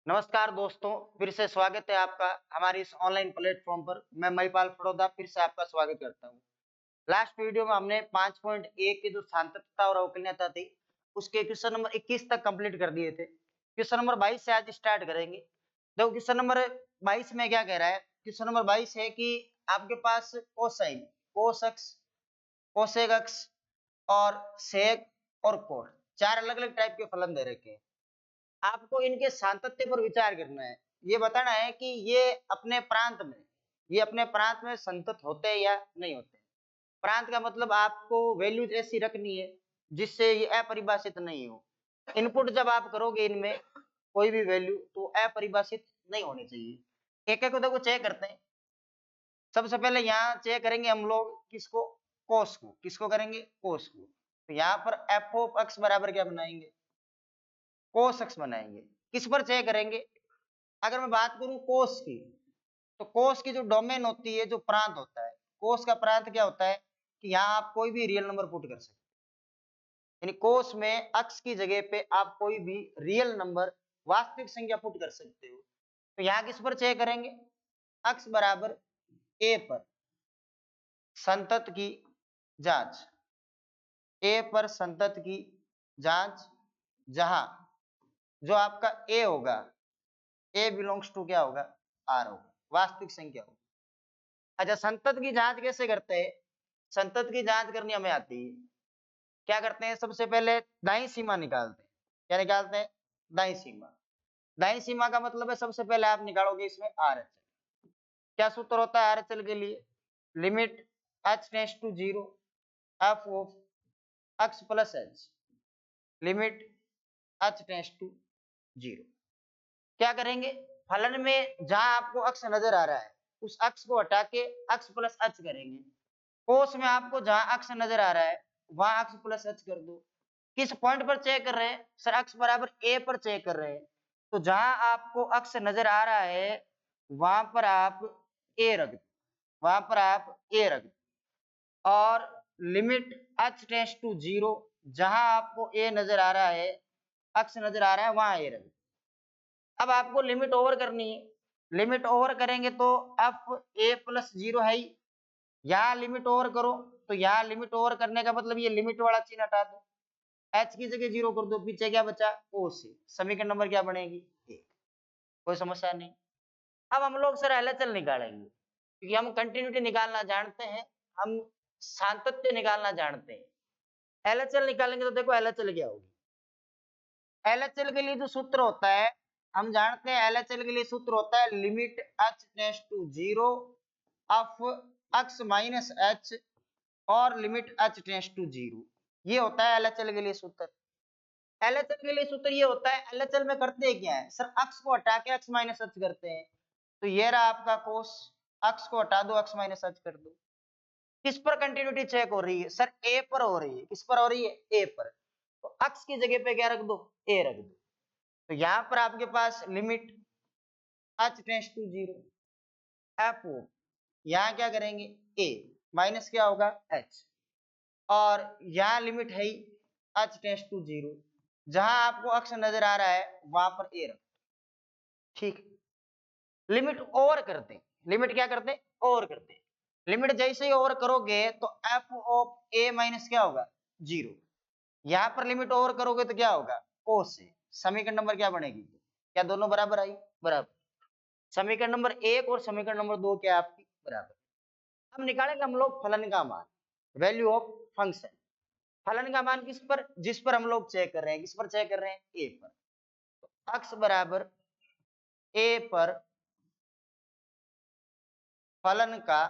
नमस्कार दोस्तों, फिर से स्वागत है आपका हमारी इस ऑनलाइन प्लेटफॉर्म पर। मैं महिपाल फड़ौदा फिर से आपका स्वागत करता हूं। लास्ट वीडियो में हमने 5.1 की जो सांतत्ता और अवकलनीयता थी, उसके क्वेश्चन नंबर 21 तक कंप्लीट कर दिए थे। क्वेश्चन नंबर 22 से आज स्टार्ट करेंगे। देखो क्वेश्चन नंबर 22 में क्या कह रहा है। क्वेश्चन नंबर 22 है कि आपके पास कोसाइन, कोस अक्स, कोसेक अक्स और सेक और कोण, चार अलग अलग टाइप के फलन दे रखे हैं। आपको इनके सातत्य पर विचार करना है। ये बताना है कि ये अपने प्रांत में संतत होते हैं या नहीं होते। प्रांत का मतलब आपको वैल्यूज ऐसी रखनी है जिससे ये अपरिभाषित नहीं हो। इनपुट जब आप करोगे इनमें कोई भी वैल्यू तो अपरिभाषित नहीं होनी चाहिए। एक एक को देखो चेक करते हैं। सबसे पहले यहाँ चेक करेंगे हम लोग किसको, कोस को। किसको करेंगे? कोस को। तो यहाँ पर एफ ऑफ एक्स बराबर क्या बनाएंगे? कोस एक्स बनाएंगे। किस पर चेक करेंगे? अगर मैं बात करूं कोस की, तो कोस की जो डोमेन होती है, जो प्रांत होता है, कोस का प्रांत क्या होता है कि यहाँ आप कोई भी रियल नंबर पुट कर सकते हैं। यानी कोस में अक्स की जगह पे आप कोई भी रियल नंबर, वास्तविक संख्या पुट कर सकते हो। तो यहाँ किस पर चेक करेंगे? अक्स बराबर ए पर संतत की जांच। ए पर संतत की जांच, जहां जो आपका ए होगा, ए बिलोंग्स टू क्या होगा? आर होगा, वास्तविक संख्या होगी। अच्छा, संतत की जांच कैसे करते हैं? संतत की जांच करनी हमें आती है। क्या करते हैं? सबसे पहले दाईं सीमा निकालते हैं। क्या निकालते हैं? दाईं सीमा। दाईं सीमा का मतलब है सबसे पहले आप निकालोगे इसमें आर एच एल। क्या सूत्र होता है आर एच एल के लिए? Limit H tends to zero F of x plus H, limit H tends to zero. क्या करेंगे? फलन में जहां आपको अक्स नजर आ रहा है उस अक्स को हटा के अक्स प्लस एच करेंगे। कोस में आपको जहां अक्स नजर आ रहा है वहां अक्स प्लस एच कर दो। किस पॉइंट पर चेक कर रहे हैं? सर अक्स बराबर ए पर चेक कर रहे हैं। तो जहां आपको अक्स नजर आ रहा है वहां पर आप ए रख दो, वहां पर आप ए रख दो। और limit H tends to zero, जहां आपको ए नजर आ रहा है, अक्स नजर आ रहा है, वहां ए रख दो। अब आपको लिमिट ओवर करनी है। लिमिट ओवर करेंगे तो एफ ए प्लस जीरो है ही। यहाँ लिमिट ओवर करो तो यहाँ लिमिट ओवर करने का मतलब ये लिमिट वाला चिन्ह हटा दो, एच की जगह जीरो कर दो, पीछे क्या बचा? ओ से। समीकरण नंबर क्या बनेगी? एक। कोई समस्या नहीं। अब हम लोग सर एलएचएल निकालेंगे क्योंकि हम कंटिन्यूटी निकालना जानते हैं, हम सातत्य निकालना जानते हैं। एलएचएल निकालेंगे तो देखो एलएचएल क्या होगी। एलएचएल के लिए जो सूत्र होता है हम जानते हैं। एलएचएल के लिए सूत्र होता है limit H tends to zero of x minus H और limit H tends to zero. ये होता है एलएचएल के लिए सूत्र। एलएचएल के लिए सूत्र ये होता है। एलएचएल में करते क्या है सर? अक्स को हटा के एक्स माइनस एच करते हैं। तो ये रहा आपका कोस, अक्स को हटा दो, एक्स माइनस एच कर दो। किस पर कंटिन्यूटी चेक हो रही है सर? ए पर हो रही है। किस पर हो रही है? ए पर। तो अक्स की जगह पे क्या रख दो? ए रख दो। तो यहां पर आपके पास limit H tends to zero F O, यहां क्या करेंगे? ए माइनस क्या होगा? एच। और यहाँ लिमिट है ही एच टेंड्स टू जीरो, जहां आपको अक्स नजर आ रहा है वहां पर ए रख। ठीक। लिमिट ओवर करते हैं। लिमिट क्या करते हैं? ओवर करते हैं। लिमिट जैसे ही ओवर करोगे तो एफ ऑफ ए माइनस क्या होगा? जीरो। यहां पर लिमिट ओवर करोगे तो क्या होगा? कोस से। समीकरण नंबर क्या बनेगी? क्या दोनों बराबर आई? बराबर। समीकरण नंबर एक और समीकरण नंबर दो क्या आपकी? बराबर। अब निकालेंगे हम लोग फलन का मान, वैल्यू ऑफ फंक्शन। फलन का मान किस पर? जिस पर हम लोग चेक कर रहे हैं। किस पर चेक कर रहे हैं? ए पर। तो अक्स बराबर ए पर फलन का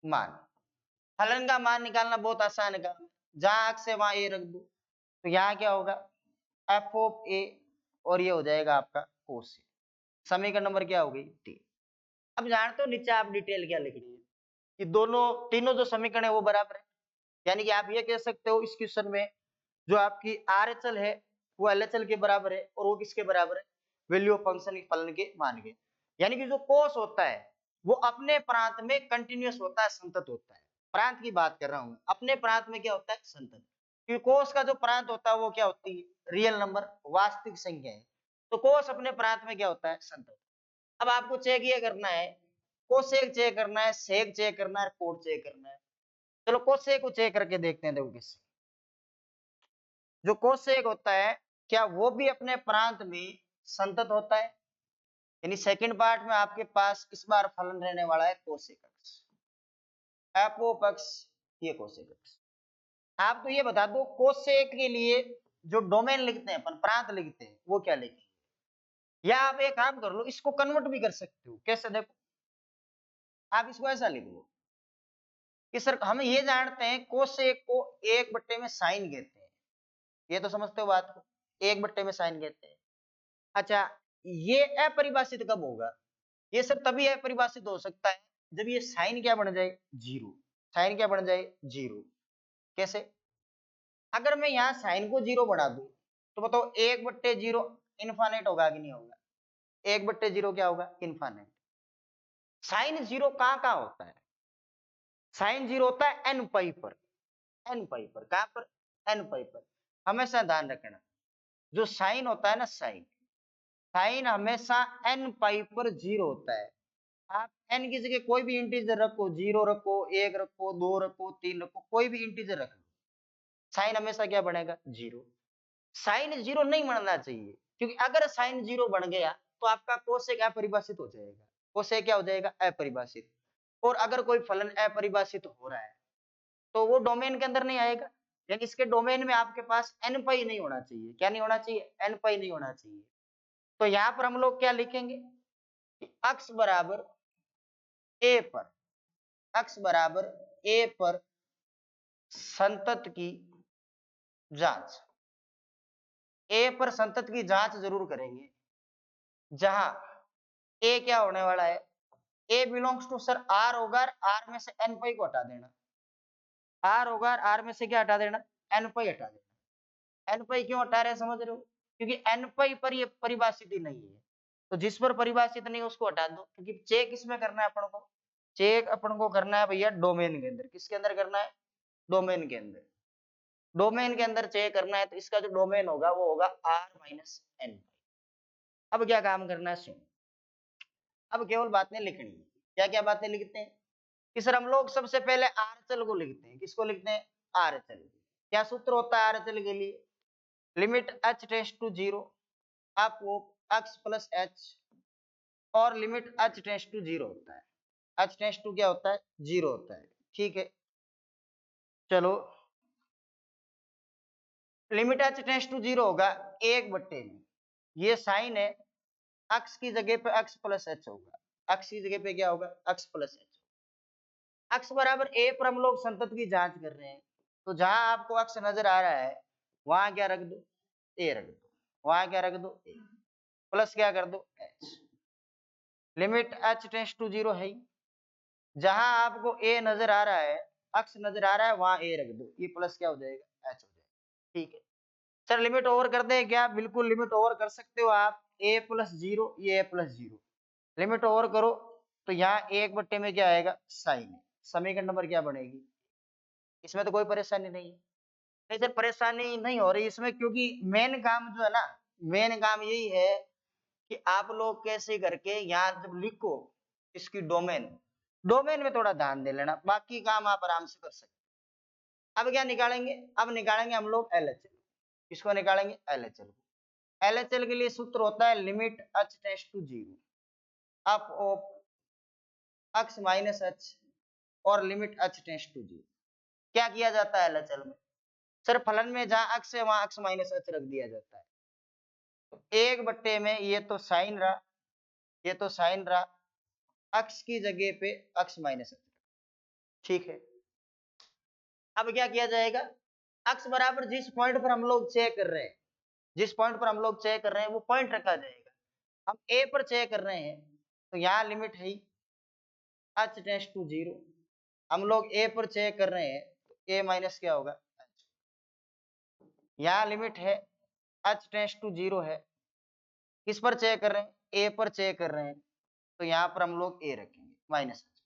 मान। फलन का मान निकालना बहुत आसान है। जहां अक्स है वहां ए रख दो। तो यहाँ क्या होगा? एफ ऑफ ए, और ये हो जाएगा आपका कोस। समीकरण नंबर क्या हो गई? टी। अब जानते हो नीचे आप डिटेल क्या लिख रही है कि दोनों तीनों जो समीकरण है वो बराबर है। यानी कि आप ये कह सकते हो इस क्वेश्चन में जो आपकी आर एच एल है वो एल एच एल के बराबर है, और वो किसके बराबर है? वैल्यू ऑफ फंक्शन फलन के मान के। यानी कि जो कोस होता है वो अपने प्रांत में कंटिन्यूअस होता है, संतत होता है। प्रांत की बात कर रहा हूं, अपने प्रांत में क्या होता है? संतत। क्योंकि कोस का जो प्रांत होता है वो क्या होती है? रियल नंबर, वास्तविक संख्या है। तो कोस अपने प्रांत में क्या होता है, संतत। अब आपको चेक ये करना है, कोसेक चेक करना है, सेक चेक करना है, कोट चेक करना है। चलो कोसेक को चेक करके देखते हैं। देखो किससे, जो कोसेक होता है क्या वो भी अपने प्रांत में संतत होता है? यानी सेकंड पार्ट में आपके पास इस बार फलन रहने वाला है कोसेक अक्ष, एपोपक्ष, ये कोसेक अक्ष। आप तो ये बता दो कोसेक के लिए जो डोमेन लिखते हैं अपन, प्रांत लिखते हैं, वो क्या लिखेंगे? या आप एक काम कर लो, इसको कन्वर्ट भी कर सकते हो। कैसे? देखो आप इसको ऐसा लिख लो कि सर हम ये जानते हैं कोसेक को एक बट्टे में साइन कहते हैं, ये तो समझते हो बात को, एक बट्टे में साइन कहते हैं। अच्छा, ये अपरिभाषित कब होगा? ये सब तभी अपरिभाषित हो सकता है जब ये साइन क्या बन जाए, जीरो। साइन क्या बन जाए, जीरो। कैसे? अगर मैं यहाँ साइन को जीरो बना दूं तो बताओ एक बट्टे जीरो इनफाइनाइट होगा कि नहीं होगा? एक बट्टे जीरो क्या होगा, इनफाइनाइट। साइन जीरो कहाँ कहाँ होता है? साइन जीरो होता है एन पाई पर, एन पाई पर। कहां पर? एन पाई पर। हमेशा ध्यान रखना, जो साइन होता है ना, साइन, साइन हमेशा एन पाई पर जीरो होता है। आप एन की जगह कोई भी इंटीजर रखो, जीरो रखो, एक रखो, दो रखो, तीन रखो, कोई भी इंटीजर रख लो, साइन हमेशा क्या बनेगा, जीरो। साइन जीरो नहीं बनना चाहिए, क्योंकि अगर साइन जीरो बन गया तो आपका कोसेक अपरिभाषित हो जाएगा। कोसेक क्या हो जाएगा, अपरिभाषित। और अगर कोई फलन अपरिभाषित हो रहा है तो वो डोमेन के अंदर नहीं आएगा। यानी इसके डोमेन में आपके पास एन पाई नहीं होना चाहिए। क्या नहीं होना चाहिए, एन पाई नहीं होना चाहिए। तो यहां पर हम लोग क्या लिखेंगे कि अक्स बराबर ए पर, अक्स बराबर ए पर संतत की जांच, ए पर संतत की जांच जरूर करेंगे, जहां ए क्या होने वाला है, ए बिलोंग्स टू सर आर होगा, आर में से एन पाई को हटा देना, आर होगा, आर में से क्या हटा देना, एन पाई हटा देना। एन पाई क्यों हटा रहे हैं समझ रहे हो? क्योंकि एन पाई पर ये परिभाषित ही नहीं है, तो जिस पर परिभाषित नहीं है उसको हटा दो। क्योंकि चेक इसमें करना है अपन को, चेक अपन को करना है भैया डोमेन के अंदर। किसके अंदर करना है, डोमेन के अंदर। डोमेन के अंदर चेक करना है तो इसका जो डोमेन होगा वो होगा आर माइनस एन। अब क्या काम करना है, सुन, अब केवल बातें लिखनी है। क्या क्या बातें लिखते हैं कि सर हम लोग सबसे पहले आर एच एल को लिखते हैं। किसको लिखते हैं, आर एच एल। क्या सूत्र होता है आर एच एल के लिए, limit H tends to zero of X plus H, और limit H tends to zero होता है। एच टेंड्स टू क्या होता है, जीरो होता है। ठीक है, चलो limit H tends to zero होगा एक बट्टे में, ये साइन है, एक्स की जगह पे एक्स प्लस एच होगा, एक्स की जगह पे क्या होगा, एक्स प्लस एच। एक्स बराबर ए पर हम लोग संतत की जांच कर रहे हैं, तो जहां आपको एक्स नजर आ रहा है वहां क्या रख दो, ए रख दो, वहां क्या रख दो, ए, प्लस क्या कर दो, H. Limit H tends to zero है, जहां आपको ए नजर आ रहा है, एक्स नजर आ रहा है, वहां ए रख दो, ये प्लस क्या हो जाएगा, एच हो जाएगा। ठीक है सर, लिमिट ओवर कर दें क्या? बिल्कुल लिमिट ओवर कर सकते हो आप, ए प्लस जीरो, ये ए प्लस जीरो, लिमिट ओवर करो तो यहाँ एक बट्टे में क्या आएगा, साइन है। समीकरण नंबर क्या बनेगी, इसमें तो कोई परेशानी नहीं है। नहीं सर परेशानी नहीं हो रही इसमें, क्योंकि मेन काम जो है ना, मेन काम यही है कि आप लोग कैसे करके यहाँ जब लिखो इसकी डोमेन, डोमेन में थोड़ा ध्यान दे लेना, बाकी काम आप आराम से कर सकते। अब क्या निकालेंगे, अब निकालेंगे हम लोग एलएचएल। किसको निकालेंगे, एलएचएल को। एलएचएल के लिए सूत्र होता है limit H tends to zero of of x minus H, और limit H tends to zero. क्या किया जाता है एलएचएल में, सर फलन में जहां एक्स है वहां एक्स माइनस एच रख दिया जाता है। तो एक बट्टे में ये तो साइन रहा, ये तो साइन रहा, एक्स की जगह पे एक्स माइनस एच। ठीक है, अब क्या किया जाएगा, एक्स बराबर जिस पॉइंट पर हम लोग चेक कर रहे हैं, जिस पॉइंट पर हम लोग चेक कर रहे हैं वो पॉइंट रखा जाएगा। हम ए पर चेक कर रहे हैं तो यहाँ लिमिट है एच टेंड्स टू जीरो, हम लोग ए पर चेक कर रहे हैं तो ए माइनस क्या होगा, एच। यहाँ लिमिट है एच टेंड्स टू जीरो है, किस पर चेक कर रहे हैं, ए पर चेक कर रहे हैं, तो यहाँ पर हम लोग ए रखेंगे माइनस एच।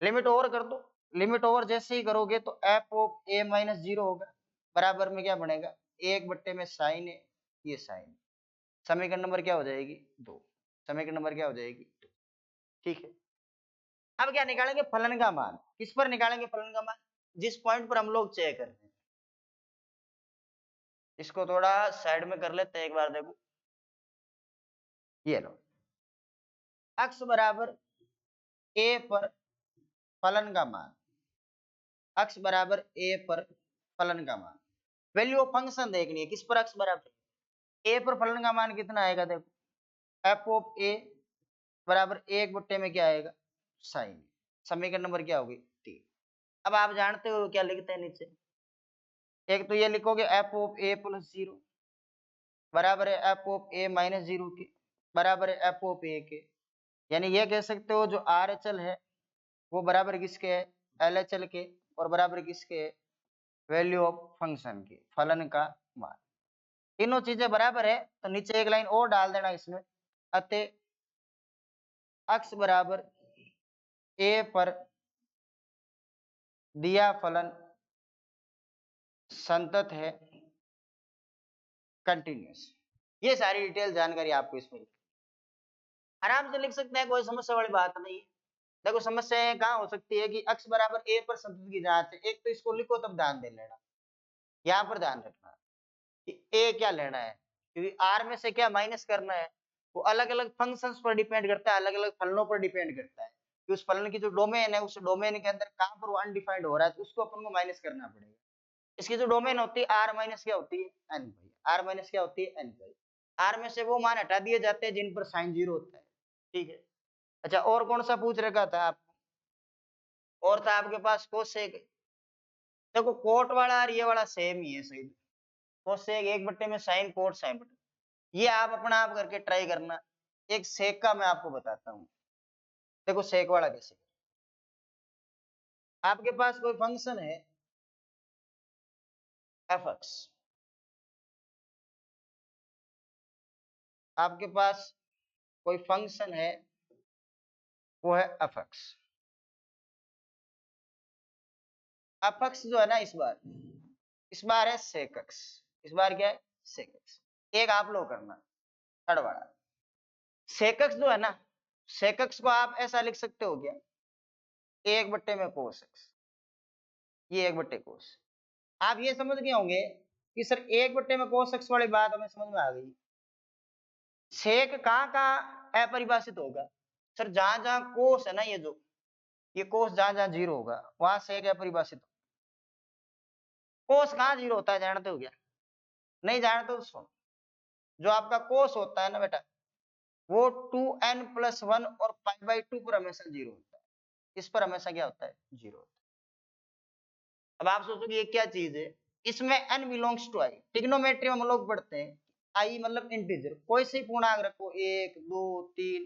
लिमिट ओवर कर दो, लिमिट ओवर जैसे ही करोगे तो F of A minus zero होगा, बराबर में क्या बनेगा, एक बट्टे में साइन है, ये साइन, समीकरण नंबर क्या हो जाएगी 2, समीकरण नंबर क्या हो जाएगी 2। ठीक है, अब क्या निकालेंगे फलन का मान, किस पर निकालेंगे फलन का मान, जिस पॉइंट पर हम लोग चेक करते हैं। इसको थोड़ा साइड में कर लेते हैं एक बार, देखो ये लो, x बराबर a पर फलन का मान, x बराबर a पर फलन का मान, वैल्यू ऑफ फंक्शन देखनी है किस पर, x बराबर a पर फलन का मान कितना आएगा, देखो f ऑफ a बराबर 1/, में क्या आएगा साइन, समीकरण नंबर क्या होगी 3। अब आप जानते हो क्या लिखते हैं नीचे, एक तो ये लिखोगे f ऑफ a प्लस 0 बराबर है f ऑफ a माइनस 0 के, बराबर है f ऑफ a के, यानी ये कह सकते हो जो आर एच है वो बराबर किसके है एल एच के, और बराबर किसके है वैल्यू ऑफ फंक्शन के, फलन का मान। तीनों चीजें बराबर है तो नीचे एक लाइन और डाल देना इसमें, अतः x बराबर a पर दिया फलन संतत है कंटिन्यूअस। ये सारी डिटेल जानकारी आपको इसमें आराम से लिख सकते हैं, कोई समस्या वाली बात नहीं है। देखो समस्या कहाँ हो सकती है कि x बराबर a पर संतत की जांच है, एक तो इसको लिखो तब ध्यान दे लेना, यहाँ पर ध्यान रखना कि a क्या लेना है, क्योंकि r में से क्या माइनस करना है, वो अलग अलग फंक्शंस पर डिपेंड करता है, अलग अलग फलनों पर डिपेंड करता है कि उस फलन की जो डोमेन है उस डोमेन के अंदर कहाँ पर वो अनडिफाइंड हो रहा है, तो उसको अपन को माइनस करना पड़ेगा। इसकी जो डोमेन होती है r माइनस क्या होती है n पाई, r माइनस क्या होती है n पाई, r में से वो मान हटा दिए जाते हैं जिन पर साइन 0 होता है। ठीक है, अच्छा और कौन सा पूछ रखा था आपको, और था आपके पास कोसेक। देखो कोट वाला और ये वाला सेम ही है सही, कोसेक 1/, में साइन कोट साइन बटे, ये आप अपना आप करके ट्राई करना। एक सेक का मैं आपको बताता हूँ, देखो सेक वाला कैसे, आपके पास कोई फंक्शन है fx, आपके पास कोई फंक्शन है वो है fx, fx जो है ना इस बार है सेकक्स, इस बार क्या है सेकक्स। एक आप लोग करना थर्ड वाला, सेकक्स जो है ना, सेकक्स को आप ऐसा लिख सकते हो क्या 1/, में कोस एक्स, ये 1/, कोस। आप ये समझ गए होंगे कि सर 1/, में कोस एक्स वाली बात हमें समझ में आ गई। सेक कहाँ कहाँ अपरिभाषित होगा, सर जहां जहां कोस है ना, ये कोस जहां जहां 0 होगा वहां सेक अपरिभाषित। कोस कहाँ 0 होता है जानते हो क्या, नहीं जानते तो सुनो, जो आपका कोस होता है ना बेटा वो 2n+1 और π/2 पर हमेशा 0 होता है, इस पर हमेशा क्या होता है 0 होता है। अब आप सोचोगे ये क्या चीज है, इसमें n belongs to i, trigonometry में हम लोग पढ़ते हैं i मतलब इंटीजर, कोई सी पूर्णांक रखो 1 2 3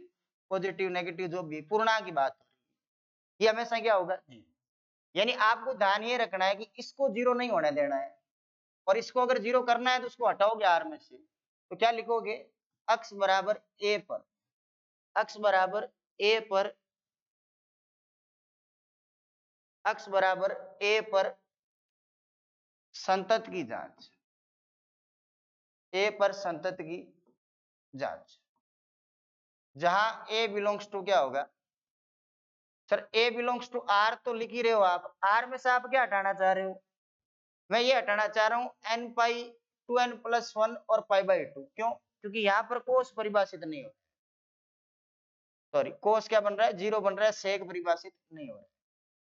पॉजिटिव नेगेटिव जो भी पूर्णांक की बात, ये हमेशा क्या होगा 0। यानी आपको ध्यान ये रखना है कि इसको 0 नहीं होने देना है, और इसको अगर 0 करना है तो उसको हटाओगे r में से, तो क्या लिखोगे x बराबर a पर, x बराबर a पर, x बराबर a पर संतत की जांच, a पर संतत की जांच, जहां a बिलोंग्स टू क्या होगा, sir a belongs to r तो लिख ही रहे हो आप, r में से आप क्या हटाना चाह रहे हो, मैं ये हटाना चाह रहा हूं n पाई 2n+1 और π/2, क्यों, क्योंकि यहाँ पर कोस परिभाषित नहीं हो, सॉरी कोस क्या बन रहा है 0 बन रहा है, सेक परिभाषित नहीं हो रहा है।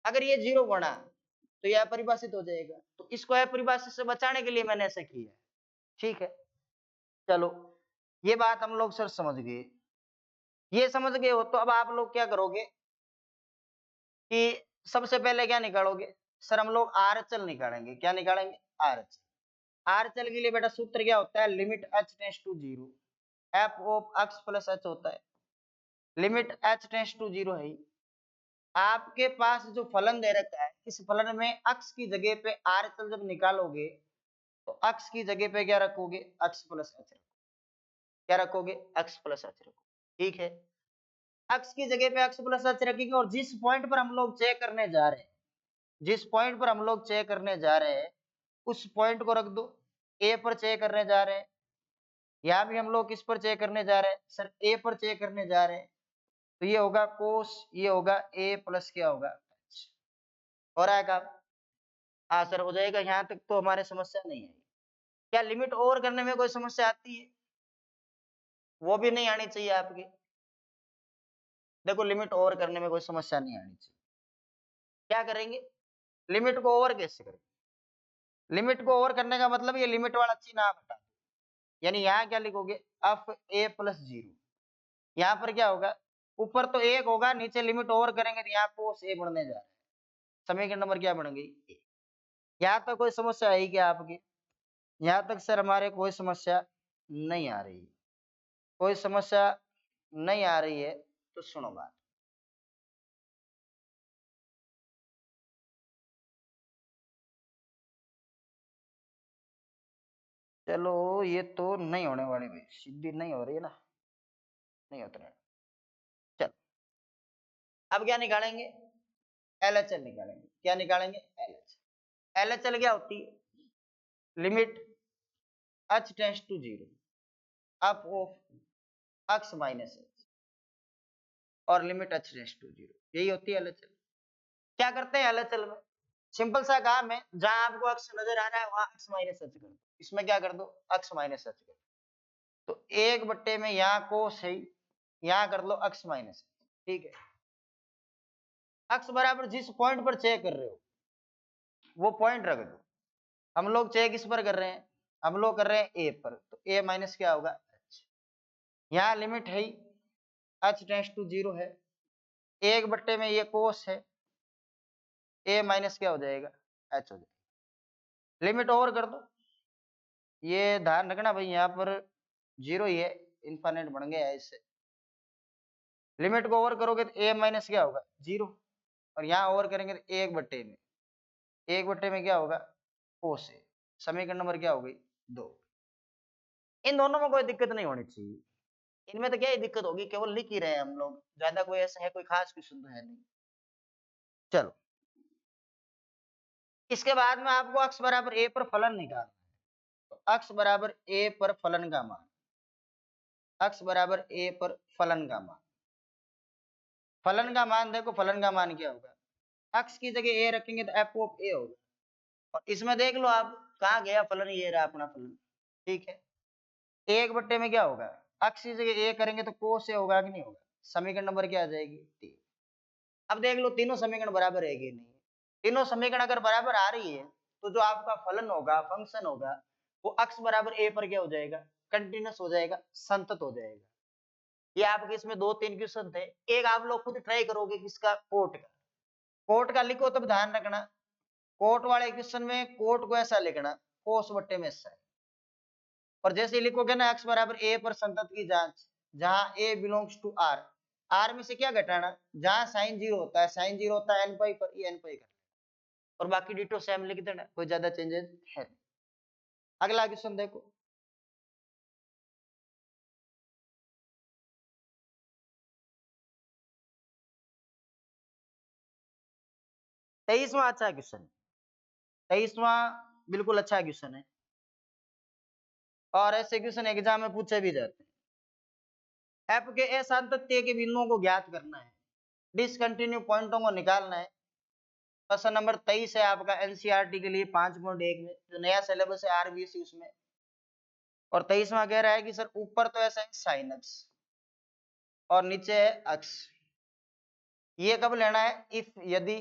अगर ये 0 बना तो ये अपरिभाषित हो जाएगा, तो इसको अपरिभाषित से बचाने के लिए मैंने ऐसा किया है। ठीक है, चलो ये बात हम लोग सर समझ गए, ये समझ गए हो तो अब आप लोग क्या करोगे कि सबसे पहले क्या निकालोगे, सर हम लोग आरएचएल निकालेंगे, क्या निकालेंगे आरएचएल। आरएचएल के लिए बेटा सूत्र क्या होता है, limit h tends to 0 f of x plus h होता है, लिमिट h टेंड्स टू 0 है। आपके पास जो फलन दे रखा है इस फलन में x की जगह पे आरएचएल जब निकालोगे तो x की जगह पे क्या रखोगे x प्लस h, क्या रखोगे x प्लस h रखोगे। ठीक है, x की जगह पे x प्लस h रखेंगे, और जिस पॉइंट पर हम लोग चेक करने जा रहे हैं, जिस पॉइंट पर हम लोग चेक करने जा रहे हैं उस पॉइंट को रख दो, a पर चेक करने जा रहे हैं यहाँ भी हम लोग किस पर चेक करने जा रहे हैं सर, ए पर चेक करने जा रहे हैं। तो ये होगा कोस, ये होगा ए प्लस क्या होगा एच। हो रहा है काम? हाँ सर हो जाएगा, यहाँ तक तो हमारे समस्या नहीं है। क्या लिमिट ओवर करने में कोई समस्या आती है? वो भी नहीं आनी चाहिए आपकी। देखो लिमिट ओवर करने में कोई समस्या नहीं आनी चाहिए। क्या करेंगे, लिमिट को ओवर कैसे करेंगे? लिमिट को ओवर करने का मतलब ये लिमिट वाला चिन्ह आप हटा दो, यानी यहाँ क्या लिखोगे, एफ ए प्लस 0। यहाँ पर क्या होगा, ऊपर तो 1 होगा, नीचे लिमिट ओवर करेंगे तो यहाँ कोस ए बढ़ने जा रहा है, समीकरण नंबर क्या बन गई ए। यहाँ तक कोई समस्या आई क्या आपकी? यहाँ तक सर हमारे कोई समस्या नहीं आ रही, कोई समस्या नहीं आ रही है। तो सुनो बात, चलो ये तो नहीं होने वाली भाई, सीधी नहीं हो रही है ना, नहीं होता है। चल अब क्या निकालेंगे, LHL निकालेंगे। क्या निकालेंगे, LHL। LHL क्या होती है, limit h tends to 0 f of x minus h और लिमिट h टेंड्स टू 0, यही होती है LHL। क्या करते हैं LHL में, सिंपल सा काम है, जहां आपको x नजर आ रहा है वहां x माइनस h कर दो, इसमें क्या कर दो x माइनस h कर दो। तो 1 में यहाँ कोस है, यहाँ कर लो x माइनस, ठीक है। x बराबर जिस पॉइंट पर चेक कर रहे हो वो पॉइंट रख दो। हम लोग चेक किस पर कर रहे हैं, हम लोग कर रहे हैं ए पर, तो ए माइनस क्या होगा h। यहाँ लिमिट है h टेंड्स टू 0 है, 1 में ये कोस है, ए माइनस क्या हो जाएगा h हो जाएगा। लिमिट ओवर कर दो, ये ध्यान रखना भाई यहाँ पर 0 ही है, इनफाइनाइट बन गया है इससे। लिमिट को ओवर करोगे तो ए माइनस क्या होगा 0, और यहाँ ओवर करेंगे तो 1/में क्या होगा कोस ए। समीकरण नंबर क्या हो गई 2। इन दोनों में कोई दिक्कत नहीं होनी चाहिए, इनमें तो क्या ही दिक्कत होगी, केवल लिख ही रहे हैं हम लोग, ज्यादा कोई ऐसा है कोई खास क्वेश्चन तो है नहीं। चलो इसके बाद में आपको x बराबर a पर फलन निकालना है, तो x बराबर a पर फलन का मान, x बराबर a पर फलन का मान, फलन का मान देखो, फलन का मान क्या होगा, x की जगह a रखेंगे तो f ऑफ a होगा, और इसमें देख लो आप कहा गया फलन, ये रहा अपना फलन, ठीक है। 1 में क्या होगा, x की जगह a करेंगे तो कोस a होगा कि नहीं होगा, समीकरण नंबर क्या आ जाएगी 3। अब देख लो तीनों समीकरण बराबर है कि नहीं, तीनों समीकरण अगर बराबर आ रही है तो जो आपका फलन होगा, फंक्शन होगा, वो x बराबर a पर क्या हो जाएगा, कंटिन्यूस हो जाएगा, संतत हो जाएगा। ये आपके इसमें 2-3 क्वेश्चन थे, एक आप लोग खुद ट्राई करोगे किसका, कोट का। कोट का लिखो तब ध्यान रखना, कोट वाले क्वेश्चन में कोट को ऐसा लिखना कोस बट्टे में ऐसा है, और जैसे लिखोगे ना x बराबर a पर संतत की जांच, जहां a belongs to r, r में से क्या घटाना, जहां साइन 0 होता है, साइन 0 होता है n पाई पर, ये n पाई कर, और बाकी डिटो सेम लिख देना, कोई ज्यादा चेंजेस है नहीं। अगला क्वेश्चन देखो, तेईसवां अच्छा क्वेश्चन, 23वां बिल्कुल अच्छा क्वेश्चन है, और ऐसे क्वेश्चन एग्जाम में पूछे भी जाते हैं। एफ के असांतत्य के बिंदुओं को ज्ञात करना है, डिसकंटिन्यू पॉइंटों को निकालना है। क्वेश्चन नंबर 23 है आपका एनसीईआरटी के लिए 5.1 में, जो नया सिलेबस है आरबीएसई उसमें। और 23वां कह रहा है कि सर ऊपर तो ऐसा है साइन अक्स और नीचे है अक्स, ये कब लेना है, इफ यदि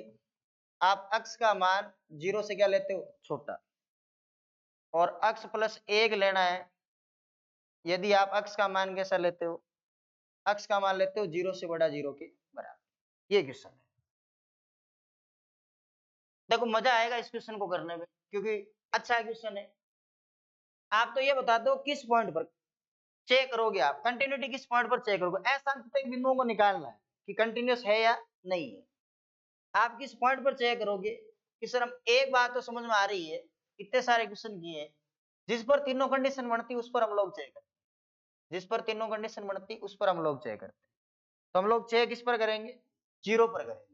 आप अक्स का मान 0 से क्या लेते हो छोटा, और अक्स प्लस 1 लेना है यदि आप अक्स का मान कैसा लेते हो, अक्स का मान लेते हो 0 से बड़ा 0 के बराबर। ये क्वेश्चन है, देखो मजा आएगा इस क्वेश्चन को करने में क्योंकि अच्छा क्वेश्चन है। आप तो ये बता दो किस पॉइंट पर चेक करोगे, आप कंटिन्यूटी किस पॉइंट पर चेक करोगे, असांतत्य बिंदुओं को निकालना है कि कंटिन्यूस है या नहीं है। आप किस पॉइंट पर चेक करोगे कि सर हम, एक बात तो समझ में आ रही है, इतने सारे क्वेश्चन किए जिस पर तीनों कंडीशन बनती उस पर हम लोग चेक करते, जिस पर तीनों कंडीशन बनती उस पर हम लोग चेक करते, तो हम लोग चेक किस पर करेंगे, 0 पर करेंगे।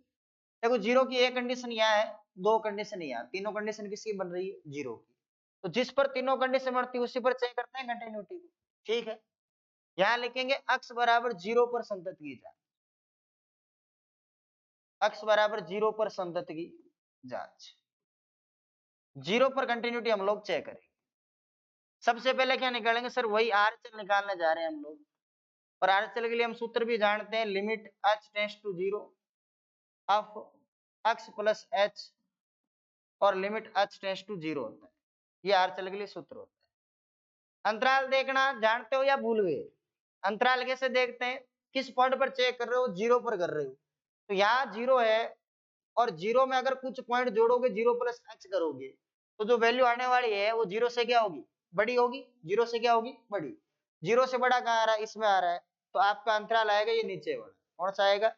देखो 0 की एक कंडीशन यहाँ है, 2 कंडीशन यहाँ, तीनों कंडीशन किसकी बन रही है 0 की, तो जिस पर तीनों कंडीशन बनती है उसी पर चेक करते हैं कंटिन्यूटी को, ठीक है, यहां लिखेंगे अक्स बराबर 0 पर संतत की जांच, अक्स बराबर 0 पर संतत की जांच, 0 पर कंटिन्यूटी हम लोग चेक करेंगे। सबसे पहले क्या निकालेंगे सर, वही आरएचएल निकालने जा रहे हैं हम लोग, और आरएचएल के लिए हम सूत्र भी जानते हैं, limit h tends to 0 of x plus h, और लिमिट h टेंड्स टू 0 होता है, ये आरएचएल के लिए सूत्र होता है। अंतराल देखना जानते हो या भूल गए? अंतराल कैसे देखते हैं, किस पॉइंट पर चेक कर रहे हो, 0 पर कर रहे हो, तो यहाँ 0 है, और 0 में अगर कुछ पॉइंट जोड़ोगे 0 प्लस h करोगे, तो जो वैल्यू आने वाली है वो 0 से क्या होगी, बड़ी होगी, 0 से क्या होगी, बड़ी। 0 से बड़ा कहाँ आ रहा है, इसमें आ रहा है, तो आपका अंतराल आएगा ये नीचे वाला, कौन सा आएगा,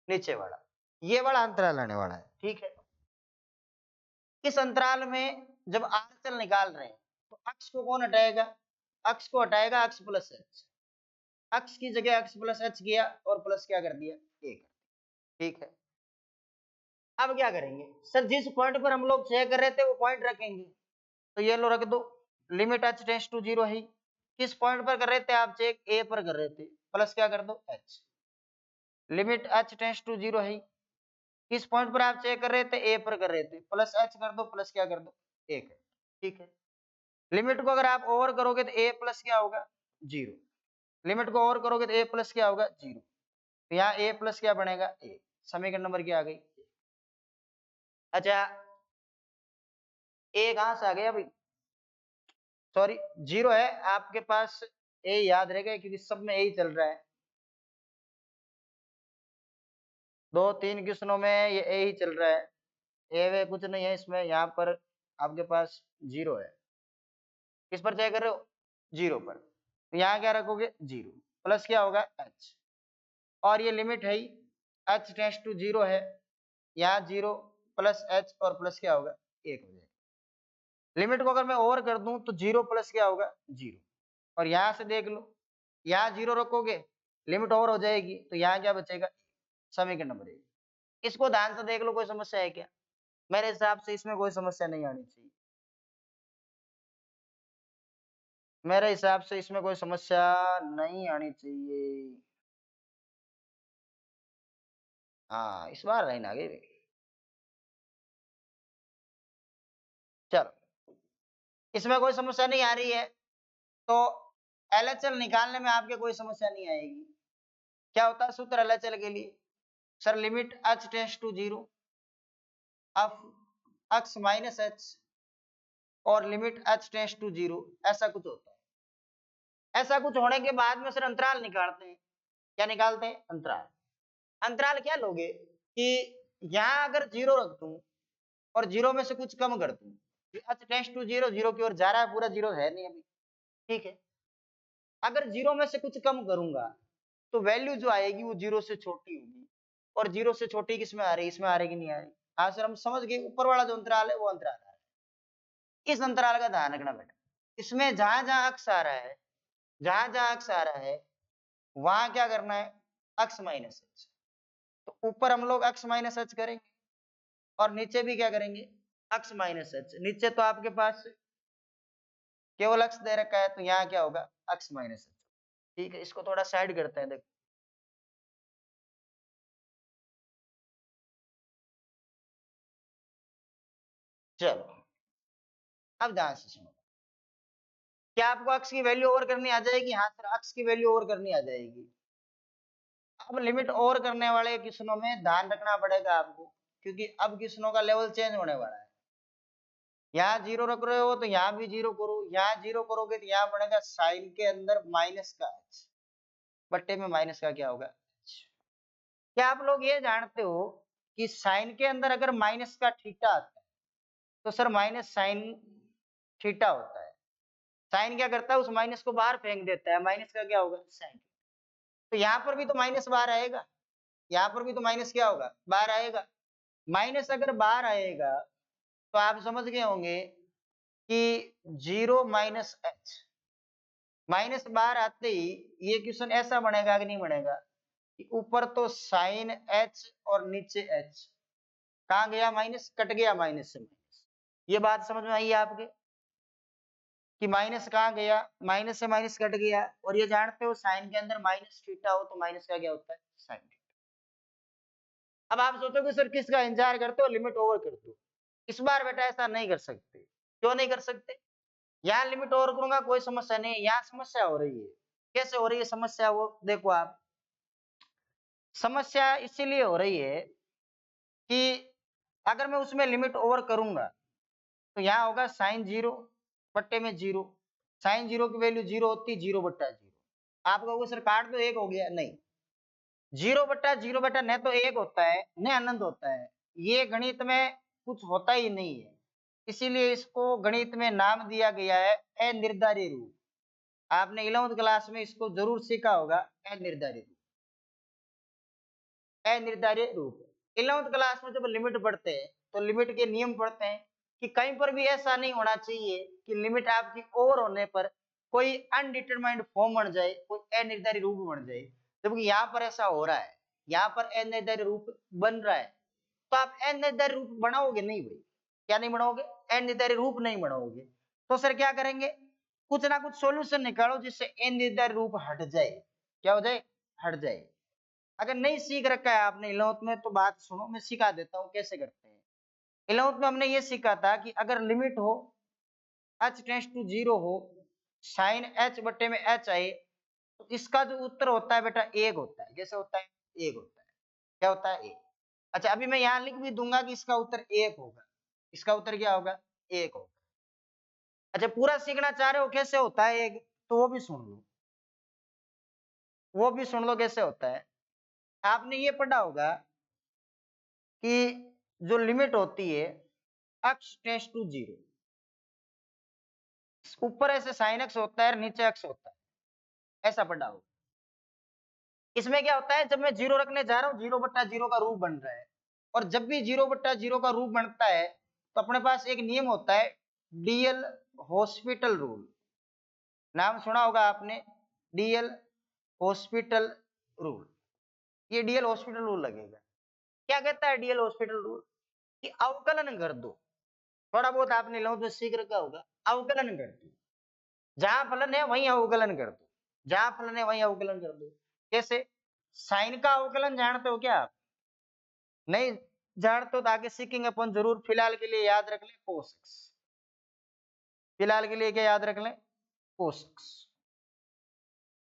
नीचे वाला, ये वाला अंतराल आने वाला है। ठीक है, इस अंतराल में जब आरएचएल निकाल रहे हैं तो अक्ष को कौन हटाएगा, अक्ष को हटाएगा अक्ष प्लस एच, अक्ष की जगह अक्ष प्लस एच किया और प्लस क्या कर दिया, एक। ठीक है, अब क्या करेंगे सर, जिस पॉइंट पर हम लोग चेक कर रहे थे वो पॉइंट रखेंगे, तो ये लो रख दो, लिमिट h टेंड्स टू 0 है, किस पॉइंट पर कर रहे थे आप चेक, ए पर कर रहे थे, प्लस क्या कर दो h, limit h tends to 0 है, किस पॉइंट पर आप चेक कर रहे थे, ए पर कर रहे थे, प्लस h कर दो, प्लस क्या कर दो, एक है। ठीक है, लिमिट को अगर आप ओवर करोगे तो ए प्लस क्या होगा, 0, लिमिट को ओवर करोगे तो ए प्लस क्या होगा, 0, तो यहाँ ए प्लस क्या बनेगा, ए, समीकरण नंबर क्या आ गई। अच्छा, ए कहां से आ गया भाई, सॉरी 0 है आपके पास, ए याद रहेगा क्योंकि सब में यही चल रहा है, 2-3 क्वेश्चनों में ये ए ही चल रहा है, ए वे कुछ नहीं है इसमें, यहाँ पर आपके पास 0 है, किस पर चेक कर रहे हो, 0 पर, तो यहाँ क्या रखोगे, 0 प्लस क्या होगा, h, और ये लिमिट है h टेंड्स टू 0 है, यहाँ 0 प्लस h और प्लस क्या होगा, 1 हो जाएगा। लिमिट को अगर मैं ओवर कर दूं तो 0 प्लस क्या होगा, 0, और यहां से देख लो, यहाँ 0 रखोगे लिमिट ओवर हो जाएगी, तो यहाँ क्या बचेगा, समीकरण नंबर 1। इसको ध्यान से देख लो, कोई समस्या है क्या, मेरे हिसाब से इसमें कोई समस्या नहीं आनी चाहिए, मेरे हिसाब से इसमें कोई समस्या नहीं आनी चाहिए। हाँ, इस बार लाइन आ गई। चलो, इसमें कोई समस्या नहीं आ रही है, तो एलएचएल निकालने में आपके कोई समस्या नहीं आएगी। क्या होता है सूत्र एलएचएल के लिए, sir limit h tends to 0 of x minus h, और लिमिट h टेंड्स टू 0, ऐसा कुछ होता है। ऐसा कुछ होने के बाद में सर अंतराल निकालते हैं, क्या निकालते हैं, अंतराल। अंतराल क्या लोगे कि यहाँ अगर 0 रख दूं और 0 में से कुछ कम कर दूं, h टेंड्स टू 0, 0 की ओर जा रहा है, पूरा 0 है नहीं अभी। ठीक है, अगर 0 में से कुछ कम करूंगा तो वैल्यू जो आएगी वो 0 से छोटी होगी, और 0 से छोटी किसमें आ रही, इसमें आ रही कि नहीं आ रही। हाँ सर, हम समझ गए, ऊपर वाला जो अंतराल है वो अंतराल आ रहा है। इस अंतराल का ध्यान रखना बेटा, इसमें जहां जहां अक्स आ रहा है, जहां जहां अक्स आ रहा है वहां क्या करना है, अक्स माइनस एच, तो ऊपर हम लोग अक्स माइनस एच करेंगे, और नीचे भी क्या करेंगे, अक्स माइनस एच। नीचे तो आपके पास केवल अक्स दे रखा है, तो यहाँ क्या होगा, अक्स माइनस एच। ठीक है, इसको थोड़ा साइड करते हैं, देखो चलो, अब ध्यान से सुनो, क्या आपको अक्स की वैल्यू ओवर करनी आ जाएगी, हाँ सर अक्स की वैल्यू ओवर करनी आ जाएगी। अब लिमिट ओवर करने वाले क्वेश्चनों में ध्यान रखना पड़ेगा आपको, क्योंकि अब क्वेश्चनों का लेवल चेंज होने वाला है। यहाँ 0 रख रहे हो तो यहाँ भी 0 करो, यहाँ 0 करोगे तो यहाँ पड़ेगा साइन के अंदर माइनस का h, बट्टे में माइनस का क्या होगा, h। क्या आप लोग ये जानते हो कि साइन के अंदर अगर माइनस का थीटा आता है तो सर माइनस साइन थीटा होता है। साइन क्या करता है, उस माइनस को बाहर फेंक देता है, माइनस का क्या होगा, साइन। तो यहाँ पर भी तो माइनस बाहर आएगा, यहाँ पर भी तो माइनस क्या होगा, बाहर आएगा। माइनस अगर बाहर आएगा तो आप समझ गए होंगे कि 0 माइनस एच, माइनस बाहर आते ही ये क्वेश्चन ऐसा बनेगा कि नहीं बनेगा, कि ऊपर तो साइन एच और नीचे एच, कहाँ गया माइनस, कट गया माइनस से माइनस। ये बात समझ में आई आपके, कि माइनस कहाँ गया, माइनस से माइनस कट गया, और ये जानते हो साइन के अंदर माइनस थीटा हो तो माइनस का क्या होता है, साइन थीटा। अब आप सोचोगे सर किसका इंतजार करते हो, लिमिट ओवर कर दो। इस बार बेटा ऐसा नहीं कर सकते। क्यों नहीं कर सकते, यहाँ लिमिट ओवर करूंगा कोई समस्या नहीं, यहाँ समस्या हो रही है। कैसे हो रही है समस्या, वो देखो आप। समस्या इसीलिए हो रही है कि अगर मैं उसमें लिमिट ओवर करूंगा तो यहाँ होगा साइन 0 बट्टे में 0। साइन 0 की वैल्यू 0 होती है, 0/0। आप कहोगे सर काट दो, 1 हो गया, नहीं। 0/0 बेटा न तो 1 होता है न अनंत होता है, ये गणित में कुछ होता ही नहीं है। इसीलिए इसको गणित में नाम दिया गया है अनिर्धारित रूप। आपने 11वीं क्लास में इसको जरूर सीखा होगा, अनिर्धारित रूप। अनिर्धारित रूप 11वीं क्लास में जब लिमिट पढ़ते हैं तो लिमिट के नियम पढ़ते हैं कि कहीं पर भी ऐसा नहीं होना चाहिए कि लिमिट आपकी ओवर होने पर कोई अनडिटरमाइंड फॉर्म बन जाए, कोई अनिर्धारित रूप बन जाए। जबकि यहाँ पर ऐसा हो रहा है, यहाँ पर अनिर्धारित रूप बन रहा है। तो आप अनिर्धारित रूप बनाओगे नहीं भाई, क्या नहीं बनाओगे, अनिर्धारित रूप नहीं बनाओगे। तो सर क्या करेंगे, कुछ ना कुछ सॉल्यूशन निकालो जिससे अनिर्धारित रूप हट जाए। क्या हो जाए, हट जाए। अगर नहीं सीख रखा है आपने 11वीं में तो बात सुनो, मैं सिखा देता हूँ कैसे करते हैं। 11वीं में हमने ये सीखा था कि अगर लिमिट हो h टेंड्स टू 0 हो, साइन h बट्टे में h आए, तो इसका जो उत्तर होता है बेटा 1 होता है। कैसे होता है, 1 होता है। क्या होता है, 1। अच्छा अभी मैं यहाँ लिख भी दूंगा कि इसका उत्तर 1 होगा। इसका उत्तर क्या होगा, 1 होगा। अच्छा पूरा सीखना चाह रहे हो कैसे होता है 1, तो वो भी सुन लो, वो भी सुन लो कैसे होता है। आपने ये पढ़ा होगा कि जो लिमिट होती है x टेंड्स टू 0, ऊपर ऐसे साइन x होता है, नीचे x होता है, ऐसा पढ़ा होगा। इसमें क्या होता है, जब मैं 0 रखने जा रहा हूँ 0/0 का रूप बन रहा है, और जब भी 0/0 का रूप बनता है तो अपने पास एक नियम होता है डीएल हॉस्पिटल रूल। नाम सुना होगा आपने, डीएल हॉस्पिटल रूल। ये डीएल हॉस्पिटल रूल लगेगा। क्या कहता है डीएल हॉस्पिटल रूल, कि अवकलन कर दो। थोड़ा बहुत आपने लो तो सीख रखा होगा, अवकलन कर दो, जहां फलन है वहीं अवकलन कर दो, जहां फलन है वहीं अवकलन कर दो। कैसे, साइन का अवकलन जानते हो क्या आप, नहीं जानते हो तो आगे सीखेंगे अपन जरूर। फिलहाल के लिए याद रख ले cos x, फिलहाल के लिए क्या याद रख लें, cos x।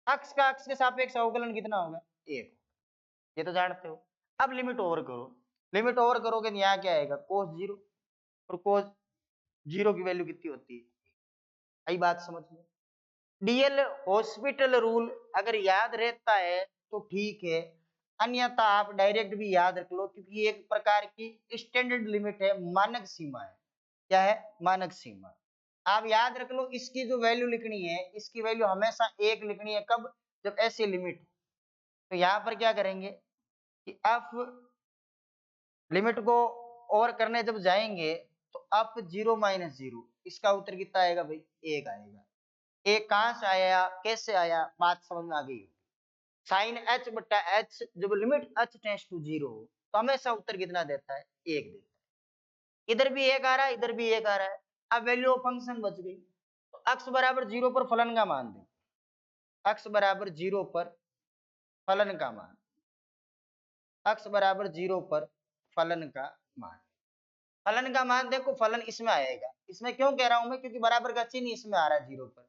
अक्ष का अक्ष के सापेक्ष अवकलन कितना होगा, 1। ये तो जानते हो। अब लिमिट ओवर करो, लिमिट ओवर करोगे तो यहाँ क्या आएगा, cos 0, और cos 0 की वैल्यू कितनी होती है, आई बात समझ में। डीएल हॉस्पिटल रूल अगर याद रहता है तो ठीक है, अन्यथा आप डायरेक्ट भी याद रख लो, क्योंकि ये एक प्रकार की स्टैंडर्ड लिमिट है, मानक सीमा है। क्या है, मानक सीमा। आप याद रख लो, इसकी जो वैल्यू लिखनी है, इसकी वैल्यू हमेशा 1 लिखनी है। कब, जब ऐसी लिमिट। तो यहाँ पर क्या करेंगे कि आप लिमिट को ओवर करने जब जाएंगे तो अप 0 - 0, इसका उत्तर कितना आएगा भाई, 1 आएगा। एक कहां से आया, कैसे आया, बात समझ में आ गई। साइन h बट्टा h, जब लिमिट h टेंड्स टू 0 हो तो हमेशा उत्तर कितना देता है, 1 देता है। इधर भी 1 आ रहा है, इधर भी 1 आ रहा है। अब वैल्यू ऑफ फंक्शन बच गई। तो x बराबर 0 पर फलन का मान दे, x बराबर 0 पर फलन का मान, x बराबर 0 पर फलन का मान। फलन का मान देखो, फलन इसमें आएगा। इसमें क्यों कह रहा हूं मैं, क्योंकि बराबर का चिन्ह इसमें आ रहा है 0 पर।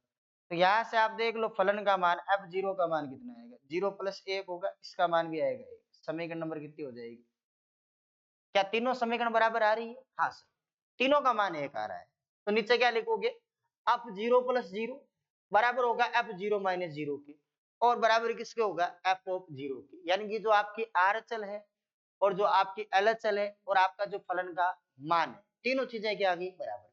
तो यहां से आप देख लो फलन का मान, f0 का मान कितना आएगा, 0 + 1 होगा, इसका मान भी आएगा 1। समीकरण नंबर कितनी हो जाएगी, क्या तीनों समीकरण बराबर आ रही है, हाँ सर, तीनों का मान 1 आ रहा है। तो नीचे क्या लिखोगे, f0 + 0 बराबर होगा f0 - 0 के, और बराबर किसके होगा, f(0) के। यानी कि जो आपकी आर अचल है और जो आपकी एल अचल है और आपका जो फलन का मान है, तीनों चीजें क्या आ गई, बराबर।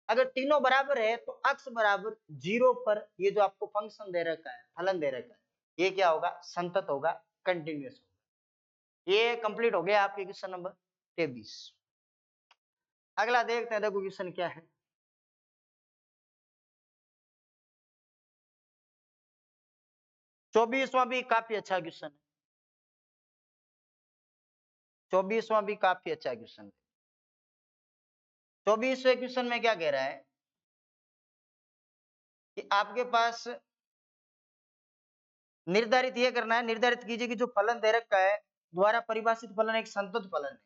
अगर तीनों बराबर है तो x बराबर 0 पर ये जो आपको फंक्शन दे रखा है, फलन दे रखा है, ये क्या होगा, संतत होगा, कंटिन्यूअस होगा। ये कंप्लीट हो गया आपके क्वेश्चन नंबर 23। अगला देखते हैं, देखो क्वेश्चन क्या है। चौबीसवां भी काफी अच्छा क्वेश्चन है, 24वां भी काफी अच्छा क्वेश्चन है। 24वें क्वेश्चन में क्या कह रहा है, कि आपके पास निर्धारित ये करना है, निर्धारित कीजिए कि जो फलन दे रखा है द्वारा परिभाषित फलन एक संतत फलन है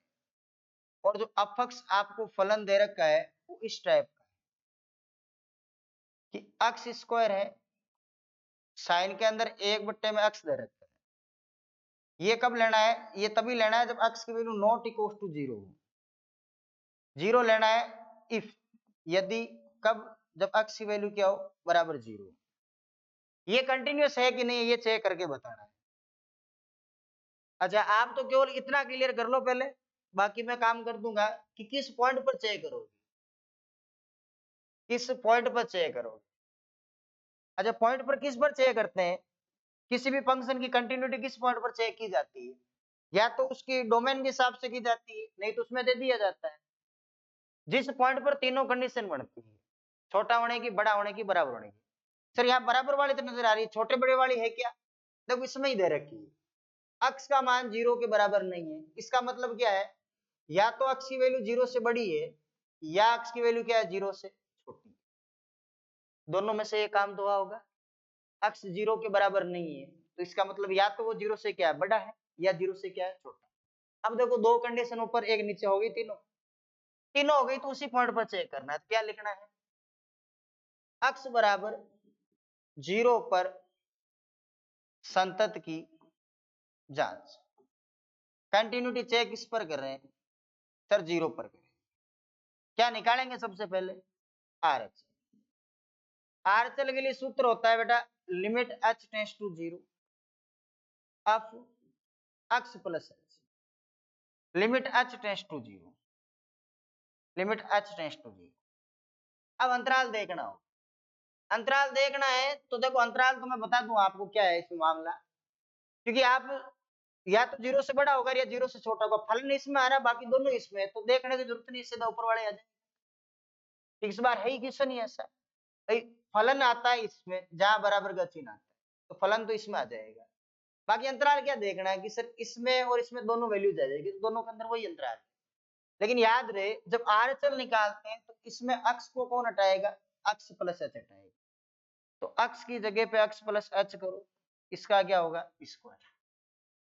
और जो अपक्ष आपको फलन दे रखा है वो इस टाइप का कि अक्स स्क्वायर है, साइन के अंदर 1/में अक्स दे रखा है। ये कब लेना है? ये तभी लेना है जब अक्स की वैल्यू नॉट इक्वल टू 0 हो। 0 लेना है इफ, यदि, कब? जब अक्स की वैल्यू क्या हो? बराबर 0। ये कंटिन्यूअस है कि नहीं ये चेक करके बताना है। अच्छा, आप तो केवल इतना क्लियर कर लो पहले, बाकी मैं काम कर दूंगा कि किस पॉइंट पर चेक करोगे, किस पॉइंट पर चेक करोगे। अच्छा, पॉइंट पर किस पर चेक करते हैं? किसी भी फंक्शन की कंटिन्यूटी किस पॉइंट पर चेक की जाती है? या तो उसकी डोमेन के हिसाब से की जाती है, नहीं तो उसमें दे दिया जाता है जिस पॉइंट पर तीनों कंडीशन बनती है, छोटा होने की, बड़ा होने की, बराबर होने की। सर यहाँ बराबर वाली तो नजर आ रही है, छोटे बड़े वाली है क्या? देखो इसमें ही दे रखी है, अक्स का मान 0 के बराबर नहीं है। इसका मतलब क्या है? या तो अक्स की वैल्यू 0 से बड़ी है या अक्स की वैल्यू क्या है? 0 से छोटी है। दोनों में से ये काम तो होगा। अक्स 0 के बराबर नहीं है तो इसका मतलब या तो वो 0 से क्या है? बड़ा है, या 0 से क्या है? छोटा। अब देखो दो कंडीशन ऊपर एक नीचे हो गई, तीनों तीनों हो गई, तो उसी पॉइंट पर चेक करना है। तो क्या लिखना है? अक्स बराबर 0 पर संतत की जांच। कंटिन्यूटी चेक किस पर कर रहे हैं? सर 0 पर करें। क्या निकालेंगे सबसे पहले? R H. आर एच के लिए सूत्र होता है बेटा limit H tends to 0 of x plus H. Limit H tends to 0, limit H tends to 0। अब अंतराल देखना हो, अंतराल देखना है तो देखो अंतराल तो मैं बता दूं आपको क्या है इसमें मामला, क्योंकि आप या तो 0 से बड़ा होगा या 0 से छोटा होगा। फलन इसमें आ रहा है, बाकी दोनों इसमें है, तो देखने की जरूरत नहीं, सीधा ऊपर वाले आ जाए। इस बार है ही क्वेश्चन ही ऐसा, फलन आता है इसमें जहां बराबर का चिन्ह आता है, तो फलन तो इसमें आ जाएगा। बाकी अंतराल क्या देखना है कि सर इसमें और इसमें दोनों वैल्यूज आ जाएगी, तो दोनों के अंदर वही अंतराल है। लेकिन याद रहे जब आरएचएल निकालते हैं तो इसमें अक्स को कौन हटाएगा? अक्स प्लस एच हटाएगा। तो अक्स की जगह पे अक्स प्लस एच करो, इसका क्या होगा? स्क्वायर।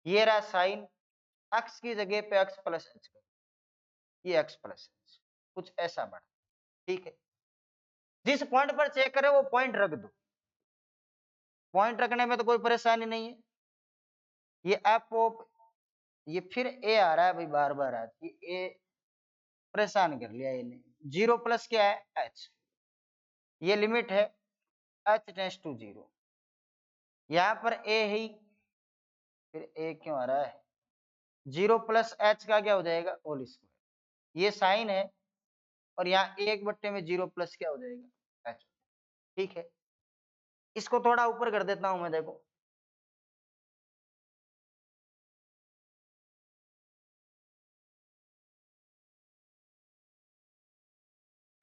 ये रहा साइन, अक्स की जगह पे अक्स प्लस एच करो, ये अक्स प्लस एच, कुछ ऐसा बना। ठीक है, जिस पॉइंट पर चेक करें वो पॉइंट रख दो, पॉइंट रखने में तो कोई परेशानी नहीं है। ये एफ ऑफ, ये फिर ए आ रहा है भाई, बार बार आ रहा है ये, ए परेशान कर लिया इन्हें। 0 प्लस क्या है? एच। ये लिमिट है एच टेंड्स टू 0, यहां पर ए ही, फिर ए क्यों आ रहा है? 0 प्लस एच का क्या हो जाएगा? Whole square. ये साइन है और यहाँ 1/0 प्लस क्या हो जाएगा? एच। ठीक है, इसको थोड़ा ऊपर कर देता हूं मैं, देखो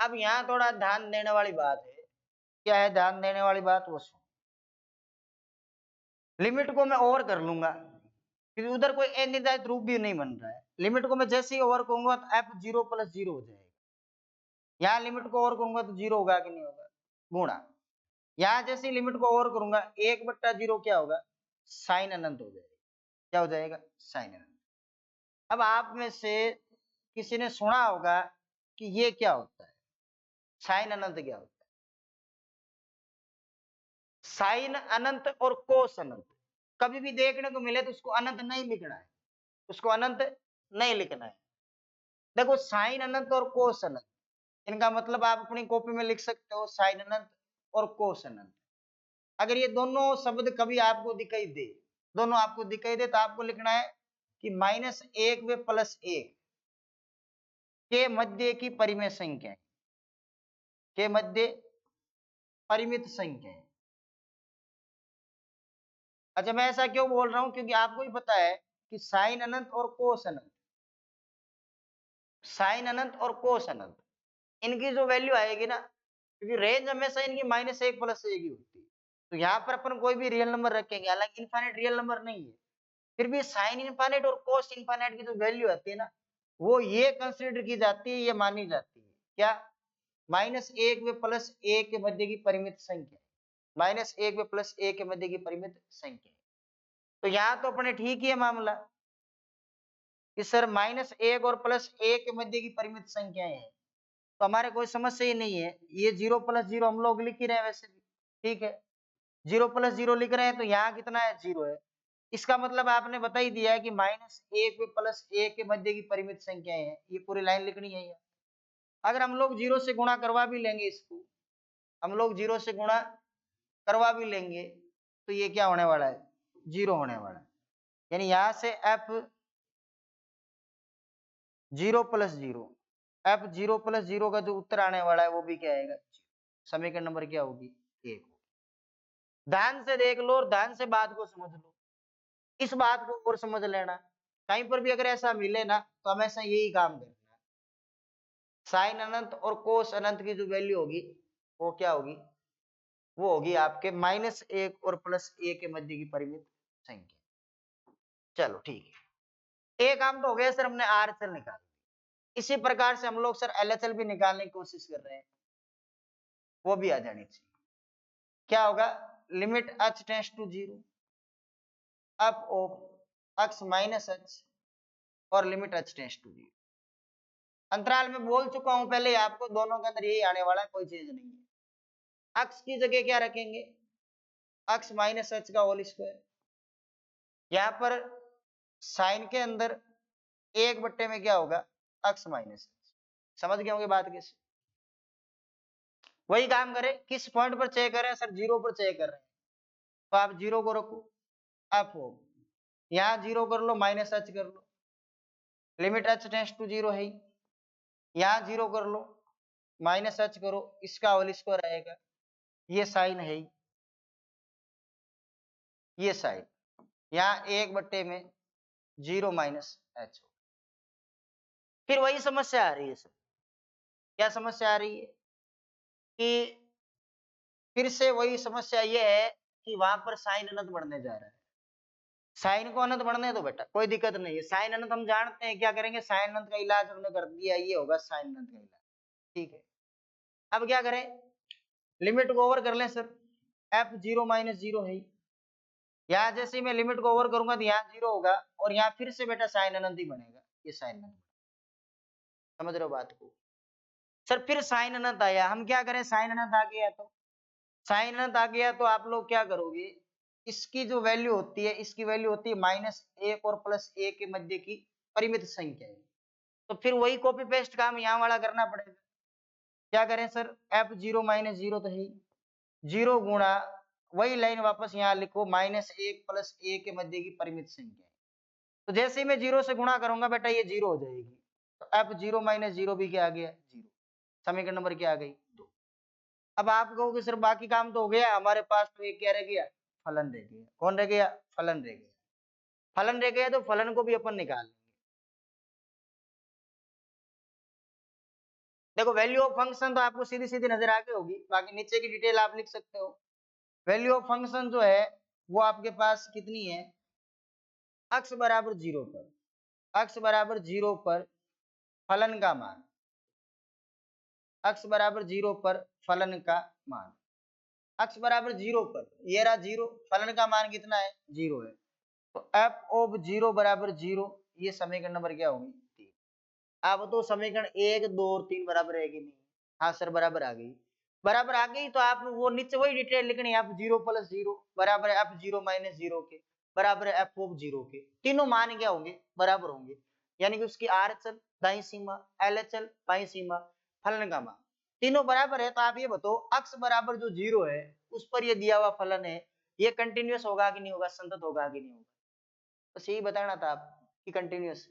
अब यहाँ थोड़ा ध्यान देने वाली बात है। क्या है ध्यान देने वाली बात? वो सुन, लिमिट को मैं ओवर कर लूंगा क्योंकि उधर कोई अनिर्धारित रूप भी नहीं बन रहा है। लिमिट को मैं जैसे ही ओवर करूंगा तो एफ 0 प्लस 0 हो जाएगा। यहाँ लिमिट को ओवर करूंगा तो 0 होगा कि नहीं होगा? गुणा, यहाँ जैसे लिमिट को ओवर करूंगा 1/0 क्या होगा? साइन अनंत हो जाएगा। क्या हो जाएगा? साइन अनंत। अब आप में से किसी ने सुना होगा कि ये क्या होता है, साइन अनंत क्या होता है? साइन अनंत और कोस अनंत कभी भी देखने को मिले तो उसको अनंत नहीं लिखना है, उसको अनंत नहीं लिखना है। देखो साइन अनंत और कोस अनंत, इनका मतलब आप अपनी कॉपी में लिख सकते हो साइन अनंत और कोस अनंत। अगर ये दोनों शब्द कभी आपको दिखाई दे, दोनों आपको दिखाई दे तो आपको लिखना है कि -1 व +1 के मध्य की परिमेय संख्या, के मध्य परिमित संख्या है। अच्छा, मैं ऐसा क्यों बोल रहा हूं? क्योंकि आपको ही पता है कि साइन अनंत और कोस अनंत, साइन अनंत और कोस अनंत, इनकी जो वैल्यू आएगी ना, क्योंकि रेंज हमेशा इनकी -1 +1 ही होती है, तो यहाँ पर अपन कोई भी रियल नंबर रखेंगे, हालांकि इनफाइनाइट रियल नंबर नहीं है, फिर भी साइन इनफाइनाइट और कोस इनफाइनाइट की जो वैल्यू आती है ना, वो ये कंसिडर की जाती है, ये मानी जाती है क्या? -1 व +1 के मध्य की परिमित संख्या। -1 व +1 के मध्य की परिमित संख्या। तो यहाँ तो अपने ठीक ही है मामला कि सर -1 और +1 के मध्य की परिमित संख्याएं हैं, तो हमारे कोई समस्या ही नहीं है। ये 0 + 0 हम लोग लिख ही रहे हैं वैसे भी, ठीक है। 0 + 0 लिख रहे हैं तो यहाँ कितना है, 0 है। इसका मतलब आपने बता ही दिया है कि -1 व +1 के मध्य की परिमित संख्याएं हैं। ये पूरी लाइन लिखनी है यहाँ। अगर हम लोग 0 से गुणा करवा भी लेंगे इसको, हम लोग 0 से गुणा करवा भी लेंगे तो ये क्या होने वाला है, 0 होने वाला है। यानी यहाँ से f 0 + 0, f 0 + 0 का जो उत्तर आने वाला है वो भी क्या आएगा, समीकरण नंबर क्या होगी, 1। ध्यान से देख लो और ध्यान से बात को समझ लो, इस बात को और समझ लेना। कहीं पर भी अगर ऐसा मिले ना तो हमेशा यही काम करना। साइन अनंत और कोस अनंत की जो वैल्यू होगी वो क्या होगी, वो होगी आपके -1 और +1 के मध्य की परिमित संख्या। चलो ठीक है, एक काम तो हो गया सर, हमने RHL निकाल। इसी प्रकार से हम लोग सर LHL भी निकालने की कोशिश कर रहे हैं, वो भी आ जानी चाहिए। क्या होगा, limit h tends to 0 f of x minus h और लिमिट h टेंड्स टू 0। अंतराल में बोल चुका हूं पहले आपको, दोनों के अंदर यही आने वाला है, कोई चीज नहीं है। x की जगह क्या रखेंगे, x माइनस h का होल स्क्वायर। यहां पर साइन के अंदर 1/, में क्या होगा, x माइनस h। समझ गए होंगे बात कैसे। वही काम करें, किस पॉइंट पर चेक करें सर, 0 पर चेक कर रहे हैं तो आप 0 को रखो, f हो, यहाँ 0 कर लो, माइनस h कर लो, लिमिट h टेंड्स टू 0 है, यहाँ 0 कर लो, माइनस h करो, इसका होल स्क्वायर आएगा। ये साइन है, ये साइन, यहाँ 1/, में 0 माइनस h। फिर वही समस्या आ रही है सर, क्या समस्या आ रही है कि फिर से वही समस्या ये है कि वहां पर साइन अनंत बढ़ने जा रहा है। साइन को अनंत बढ़ने दो बेटा, कोई दिक्कत नहीं है। साइन अनंत हम जानते हैं, क्या करेंगे, साइन अनंत का इलाज हमने कर दिया, ये होगा साइन अनंत का इलाज, ठीक है। अब क्या करें, लिमिट को ओवर कर लें सर, f 0 - 0 है, यहाँ जैसे मैं लिमिट को ओवर करूंगा तो यहाँ 0 होगा और यहाँ फिर से बेटा साइन अनंत ही बनेगा, ये साइन अनंत। समझ रहे हो बात को सर। फिर साइन अनंत आया, हम क्या करें, साइन अनंत आ गया तो साइन अनंत आ गया तो आप लोग क्या करोगे, इसकी जो वैल्यू होती है, इसकी वैल्यू होती है -1 और +1 के मध्य की परिमित संख्या है। तो फिर वही कॉपी पेस्ट काम यहाँ वाला करना पड़ेगा। क्या करें सर, f 0 - 0 तो है, 0 गुणा वही लाइन वापस यहाँ लिखो, -1 +1 के मध्य की परिमित संख्या है। तो जैसे ही मैं 0 से गुणा करूंगा बेटा ये 0 हो जाएगी, तो f 0 - 0 भी क्या आ गया, 0। समीकरण नंबर क्या आ गई, 2। अब आप कहोगे सर बाकी काम तो हो गया, हमारे पास तो एक क्या रह गया, फलन रह गया। कौन रह गया, फलन रह गया। फलन रह गया तो फलन को भी अपन निकाल लेंगे। देखो वैल्यू ऑफ फंक्शन तो आपको सीधी सीधी नजर आ गई होगी, बाकी नीचे की डिटेल आप लिख सकते हो। वैल्यू ऑफ फंक्शन जो है वो आपके पास कितनी है, x बराबर 0 पर, x बराबर 0 पर फलन का मान, x बराबर 0 पर फलन का मान, x बराबर 0 पर, ये रहा 0, फलन का मान कितना है, 0 है। तो f ऑफ 0 बराबर 0, ये समीकरण नंबर क्या होगी, 3। अब तो समीकरण 1, 2 और 3 बराबर है कि नहीं, हाँ सर बराबर आ गई। बराबर आ गई तो आप वो नीचे वही डिटेल लिखनी है, f 0 + 0 बराबर है f 0 - 0 के, बराबर है f ऑफ 0 के। तीनों मान क्या होंगे, बराबर होंगे, यानी कि उसकी RHL दाईं सीमा, LHL बाईं सीमा, फलन का मान तीनों बराबर है। तो आप ये बताओ x बराबर जो 0 है उस पर ये दिया हुआ फलन है, ये कंटिन्यूअस होगा कि नहीं होगा, संतत होगा कि नहीं होगा, बस यही बताना था आप कि कंटिन्यूअस।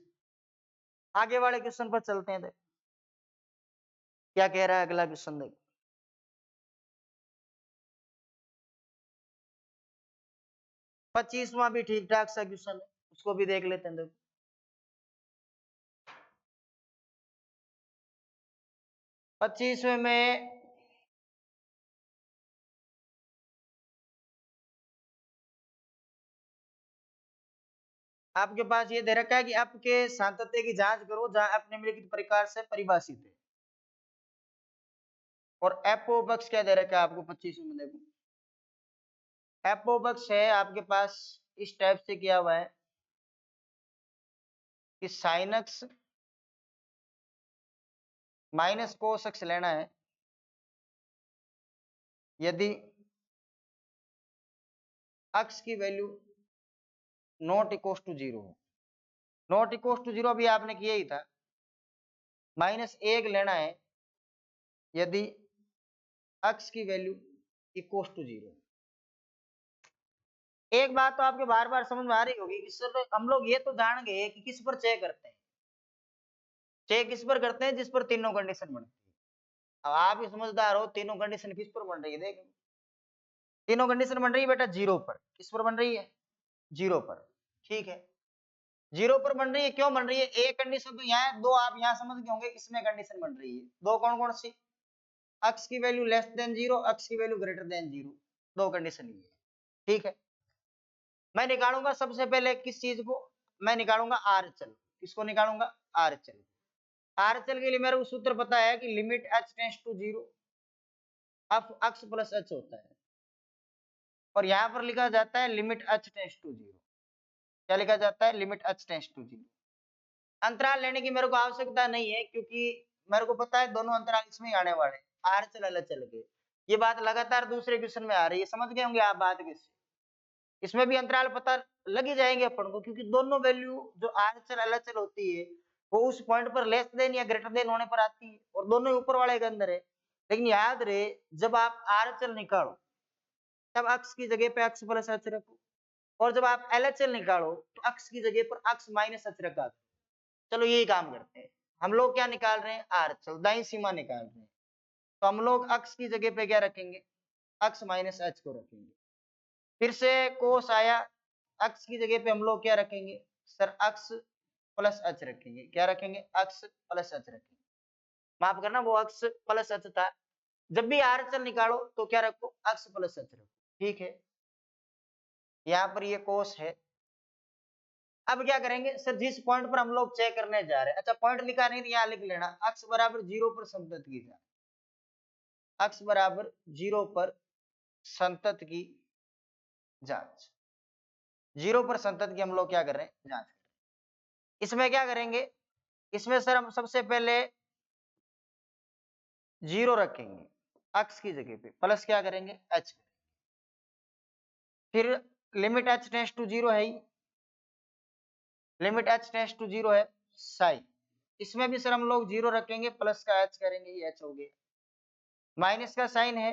आगे वाले क्वेश्चन पर चलते हैं, क्या कह रहा है अगला क्वेश्चन देखो। 25वां भी ठीक ठाक सा क्वेश्चन है, उसको भी देख लेते हैं। देखो 25वें में आपके पास ये दे रखा है कि आपके सातत्य की जांच करो जहां f निम्नलिखित प्रकार से परिभाषित है, और f ऑफ x क्या दे रखा है आपको 25वें में। देखो एफ ऑफ एक्स है आपके पास इस टाइप से किया हुआ है कि sine X minus cos X लेना है यदि एक्स की value not equal to zero हो। नॉट इक्वल टू जीरो अभी आपने किया ही था। माइनस एक लेना है यदि एक्स की वैल्यू इक्वल टू जीरो। एक बात तो आपके बार बार समझ में आ रही होगी कि सर हम लोग ये तो जान गए कि किस पर चेक करते हैं। चेक किस पर करते हैं? जिस पर तीनों कंडीशन बनती है। अब आप ही समझदार हो, तीनों कंडीशन किस पर बन रही है? देख, तीनों कंडीशन बन रही है बेटा जीरो पर। किस पर बन रही है? जीरो पर। ठीक है, जीरो पर बन रही है। क्यों बन रही है? एक कंडीशन तो यहाँ है, दो आप यहाँ समझ गए होंगे इसमें कंडीशन बन रही है। दो कौन कौन सी? एक्स की value less than zero, x की वैल्यू ग्रेटर देन जीरो। दो कंडीशन ये है। ठीक है, मैं निकालूंगा सबसे पहले किस चीज को? मैं निकालूंगा आर चल। किसको निकालूंगा? आर चल। आर चल के लिए मेरे को सूत्र पता है कि limit H tends to zero of x plus h होता है, और यहां पर लिखा जाता है limit H tends to zero. क्या लिखा जाता है? Limit H tends to zero. अंतराल लेने की मेरे को आवश्यकता नहीं है, क्योंकि मेरे को पता है दोनों अंतराल इसमें ही आने वाले, आर चल एल चल के। ये बात लगातार दूसरे क्वेश्चन में आ रही है, समझ गए होंगे आप बात किससे। इसमें भी अंतराल पता लग ही जाएंगे अपन को, क्योंकि दोनों वैल्यू जो आर चल एल चल होती है वो उस पॉइंट पर लेस देन या ग्रेटर देन होने पर आती है, और दोनों ही ऊपर वाले के अंदर है। लेकिन याद रहे, जब आप आर चल निकालो तब अक्स की जगह पे अक्स प्लस एच रखो, और जब आप एल एच एल निकालो तो अक्स की जगह पर अक्स माइनस एच रखा। चलो यही काम करते हैं। हम लोग क्या निकाल रहे हैं? आर चल, दाईं सीमा निकाल रहे हैं। तो हम लोग अक्स की जगह पे क्या रखेंगे? अक्स माइनस एच को रखेंगे। फिर से कोस आया, अक्स की जगह पे हम लोग क्या रखेंगे? सर अक्स प्लस एच रखेंगे। क्या रखेंगे? अक्स प्लस एच रखेंगे। माफ करना, वो अक्स प्लस एच था। जब भी आर चल निकालो तो क्या रखो? अक्स प्लस एच रखो। ठीक है, यहाँ पर ये कोस है। अब क्या करेंगे? सर जिस पॉइंट पर हम लोग चेक करने जा रहे हैं, अच्छा पॉइंट लिखा नहीं, यहाँ लिख लेना, अक्स बराबर जीरो पर संतत की जाए। अक्स बराबर जीरो पर संतत की जांच। जीरो पर संतत की हम लोग क्या कर रहे हैं? जांच कर रहे हैं। इसमें क्या करेंगे? इसमें सर हम सबसे पहले जीरो रखेंगे अक्स की जगह पे, प्लस क्या करेंगे? एच। फिर limit H tends to zero है ही, limit H tends to zero है साइन। इसमें भी सर हम लोग जीरो रखेंगे, प्लस का एच करेंगे, ये एच हो गया। माइनस का साइन है,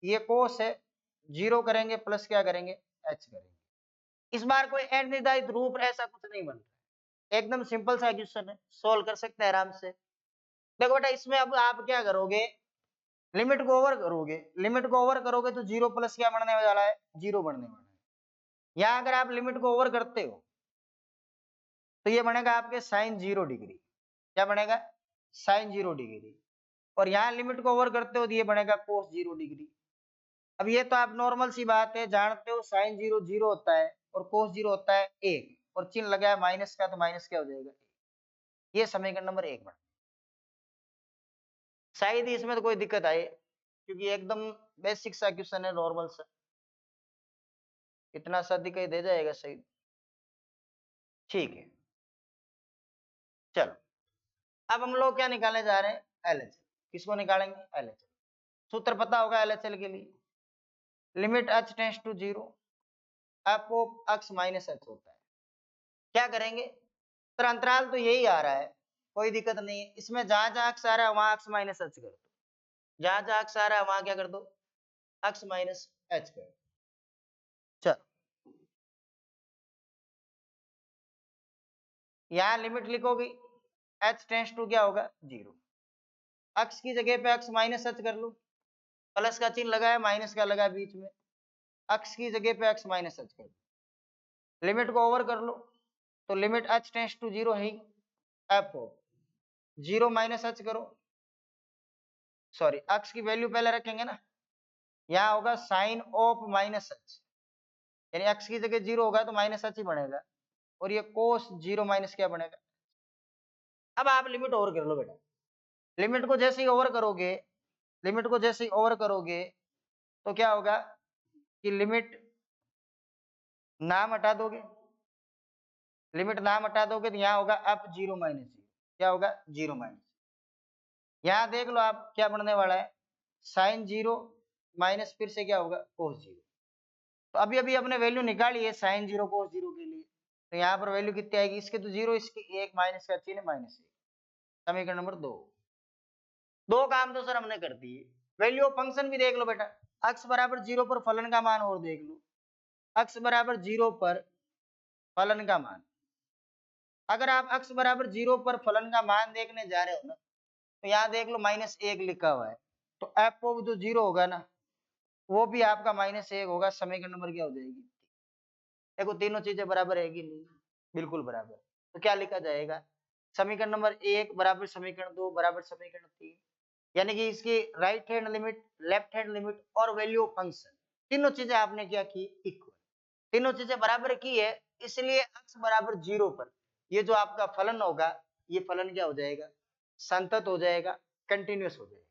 ये कोस है, जीरो करेंगे, प्लस क्या करेंगे? एच करेंगे। इस बार कोई एंड निर्धारित रूप ऐसा कुछ नहीं बन रहा, एकदम सिंपल सा क्वेश्चन है, सोल्व कर सकते हैं आराम से। देखो बेटा, इसमें अब आप क्या करोगे? लिमिट को ओवर करोगे। लिमिट को ओवर करोगे तो जीरो प्लस क्या बनने वाला है? जीरो बनने वाला है। यहाँ अगर आप लिमिट को ओवर करते हो तो ये बनेगा आपके साइन जीरो डिग्री। क्या बनेगा? Sine zero degree. और यहाँ लिमिट को ओवर करते हो तो ये बनेगा कोस जीरो डिग्री। अब ये तो आप नॉर्मल सी बात है, जानते हो साइन जीरो जीरो होता है और कोस जीरो होता है एक, और चिन्ह लगा है माइनस का, तो माइनस क्या हो जाएगा? ये समीकरण नंबर एक बना। शायद ही इसमें तो कोई दिक्कत आए, क्योंकि एकदम बेसिक सा क्वेश्चन है, नॉर्मल सा, इतना सा दिखाई दे जाएगा सही। ठीक है, चलो अब हम लोग क्या निकालने जा रहे हैं? एलएचएल। किसको निकालेंगे? एलएचएल। सूत्र पता होगा एलएचएल के लिए, limit H tends to zero F of x minus h होता है। क्या करेंगे? तो अंतराल तो यही आ रहा है, कोई दिक्कत नहीं है। इसमें जहां जहां एक्स आ रहा है वहां एक्स माइनस एच कर दो, जहां जहां एक्स आ रहा है वहां क्या कर दो? एक्स माइनस एच कर दो। चलो यहाँ लिमिट लिखोगे, एच टेंड्स टू क्या होगा? जीरो। एक्स की जगह पे एक्स माइनस एच कर लो, प्लस का चिन्ह लगा है, माइनस का लगा है बीच में, एक्स की जगह पे एक्स माइनस एच कर लो। लिमिट को ओवर कर लो तो limit H tends to zero है, एफ हो जीरो माइनस एच करो, सॉरी एक्स की वैल्यू पहले रखेंगे ना, यहाँ होगा साइन ऑफ माइनस एच, यानी एक्स की जगह जीरो होगा तो माइनस एच ही बनेगा, और ये कोस जीरो माइनस क्या बनेगा? अब आप लिमिट ओवर कर लो बेटा। लिमिट को जैसे ही ओवर करोगे, लिमिट को जैसे ही ओवर करोगे तो क्या होगा कि लिमिट नाम हटा दोगे, लिमिट नाम हटा दोगे तो यहाँ होगा अप 0 माइनस 0, क्या होगा 0 माइनस। यहाँ देख लो आप क्या बनने वाला है, साइन 0 माइनस फिर से क्या होगा कोस 0। तो अभी अभी अपने वैल्यू निकाली है साइन 0 कोस 0 के लिए, तो यहाँ पर वैल्यू कितनी आएगी, इसके तो 0, इसकी 1 माइनस का चिन्ह -1। समीकरण नंबर 2। दो काम तो सर हमने कर दिए। वैल्यू ऑफ फंक्शन भी देख लो बेटा, x बराबर 0 पर फलन का मान और देख लो, x बराबर 0 पर फलन का मान। अगर आप x बराबर 0 पर फलन का मान देखने जा रहे हो ना, तो यहाँ देख लो -1 लिखा हुआ है, तो f ऑफ जो 0 होगा ना वो भी आपका -1 होगा। समीकरण नंबर क्या हो जाएगी, देखो तीनों चीजें बराबर है कि नहीं, बिल्कुल बराबर। तो क्या लिखा जाएगा, समीकरण नंबर 1 बराबर समीकरण 2 बराबर समीकरण 3, यानी कि इसकी right hand limit, left hand limit और वैल्यू ऑफ फंक्शन, तीनों चीजें आपने क्या की, इक्वल, तीनों चीजें बराबर की है, इसलिए x बराबर 0 पर ये जो आपका फलन होगा, ये फलन क्या हो जाएगा, संतत हो जाएगा, कंटिन्यूअस हो जाएगा।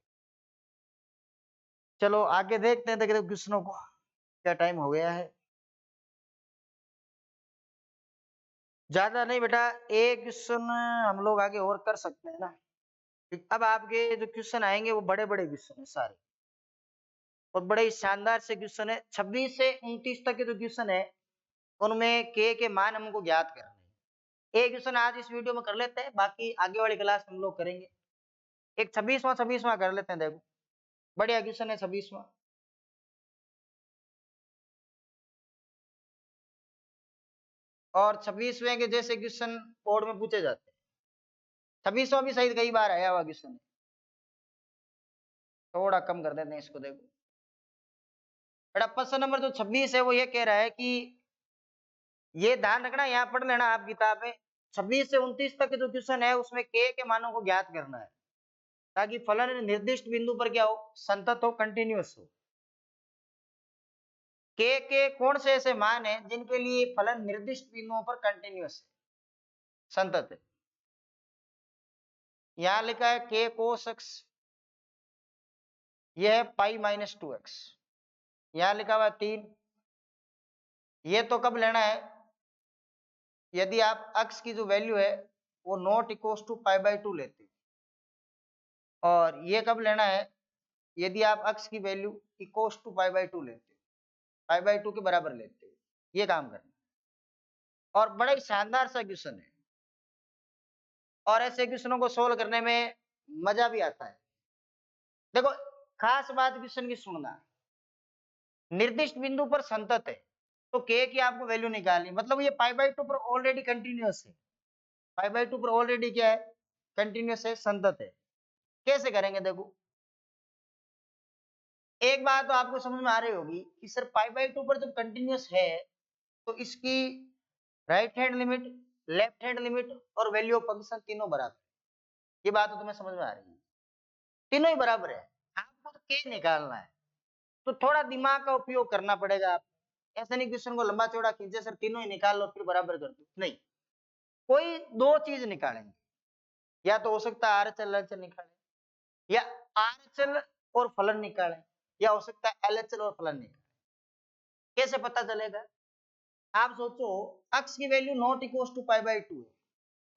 चलो आगे देखते हैं, देखते क्वेश्चनों को, क्या टाइम हो गया है, ज्यादा नहीं बेटा, एक क्वेश्चन हम लोग आगे और कर सकते हैं ना। अब आपके जो क्वेश्चन आएंगे वो बड़े बड़े क्वेश्चन है सारे, और बड़े ही शानदार से क्वेश्चन है। 26 से 29 तक के जो क्वेश्चन है उनमें के मान हमको ज्ञात करने हैं। एक क्वेश्चन आज इस वीडियो में कर लेते हैं, बाकी आगे वाली क्लास हम लोग करेंगे। एक 26वां कर लेते हैं, देखो बढ़िया क्वेश्चन है 26वां। और 26वें के जैसे क्वेश्चन बोर्ड में पूछे जाते हैं। 26वां भी सही कई बार आया हुआ क्वेश्चन है, थोड़ा कम कर देते हैं इसको। देखो बेटा प्रश्न नंबर जो 26 है वो ये कह रहा है कि, ये ध्यान रखना, यहाँ पढ़ लेना आप किताब में, 26 से 29 तक जो क्वेश्चन है उसमें के मानों को ज्ञात करना है, ताकि फलन निर्दिष्ट बिंदु पर क्या हो, संतत हो, कंटिन्यूअस हो। के कौन से ऐसे मान है जिनके लिए फलन निर्दिष्ट बिंदुओं पर कंटिन्यूअस है, संतत है। यहां लिखा है के कोस x, यह है पाई -2x, यहां लिखा हुआ है 3। ये तो कब लेना है, यदि आप x की जो वैल्यू है वो नॉट इक्वल टू π/2 लेते हो, और ये कब लेना है, यदि आप x की वैल्यू इक्वल टू π/2 लेते हो, π/2 के बराबर लेते हो, ये काम करना। और बड़ा ही शानदार सा क्वेश्चन है, और ऐसे क्वेश्चनों को सोल्व करने में मजा भी आता है। देखो खास बात क्वेश्चन की सुनना, निर्दिष्ट बिंदु पर संतत है, तो के की आपको वैल्यू निकालनी, मतलब ये π/2 पर ऑलरेडी कंटिन्यूअस है, π/2 पर ऑलरेडी क्या है, कंटिन्यूअस है, संतत है। कैसे करेंगे, देखो एक बात तो आपको समझ में आ रही होगी कि सर π/2 पर जब कंटिन्यूअस है तो इसकी right hand limit, left hand limit और वैल्यू ऑफ फंक्शन तीनों बराबर, ये बात तो तुम्हें समझ में आ रही है, तीनों ही बराबर है। आपको तो के निकालना है, तो थोड़ा दिमाग का उपयोग करना पड़ेगा। आप ऐसे नहीं क्वेश्चन को लंबा चौड़ा खींचे सर तीनों ही निकाल लो फिर बराबर कर दो, नहीं, कोई दो चीज निकालेंगे, या तो हो सकता है RHL LHL निकालें, या RHL और फलन निकालें, या हो सकता है LHL और फलन निकालें। कैसे पता चलेगा, आप सोचो x की वैल्यू नॉट इक्वल टू π/2 है,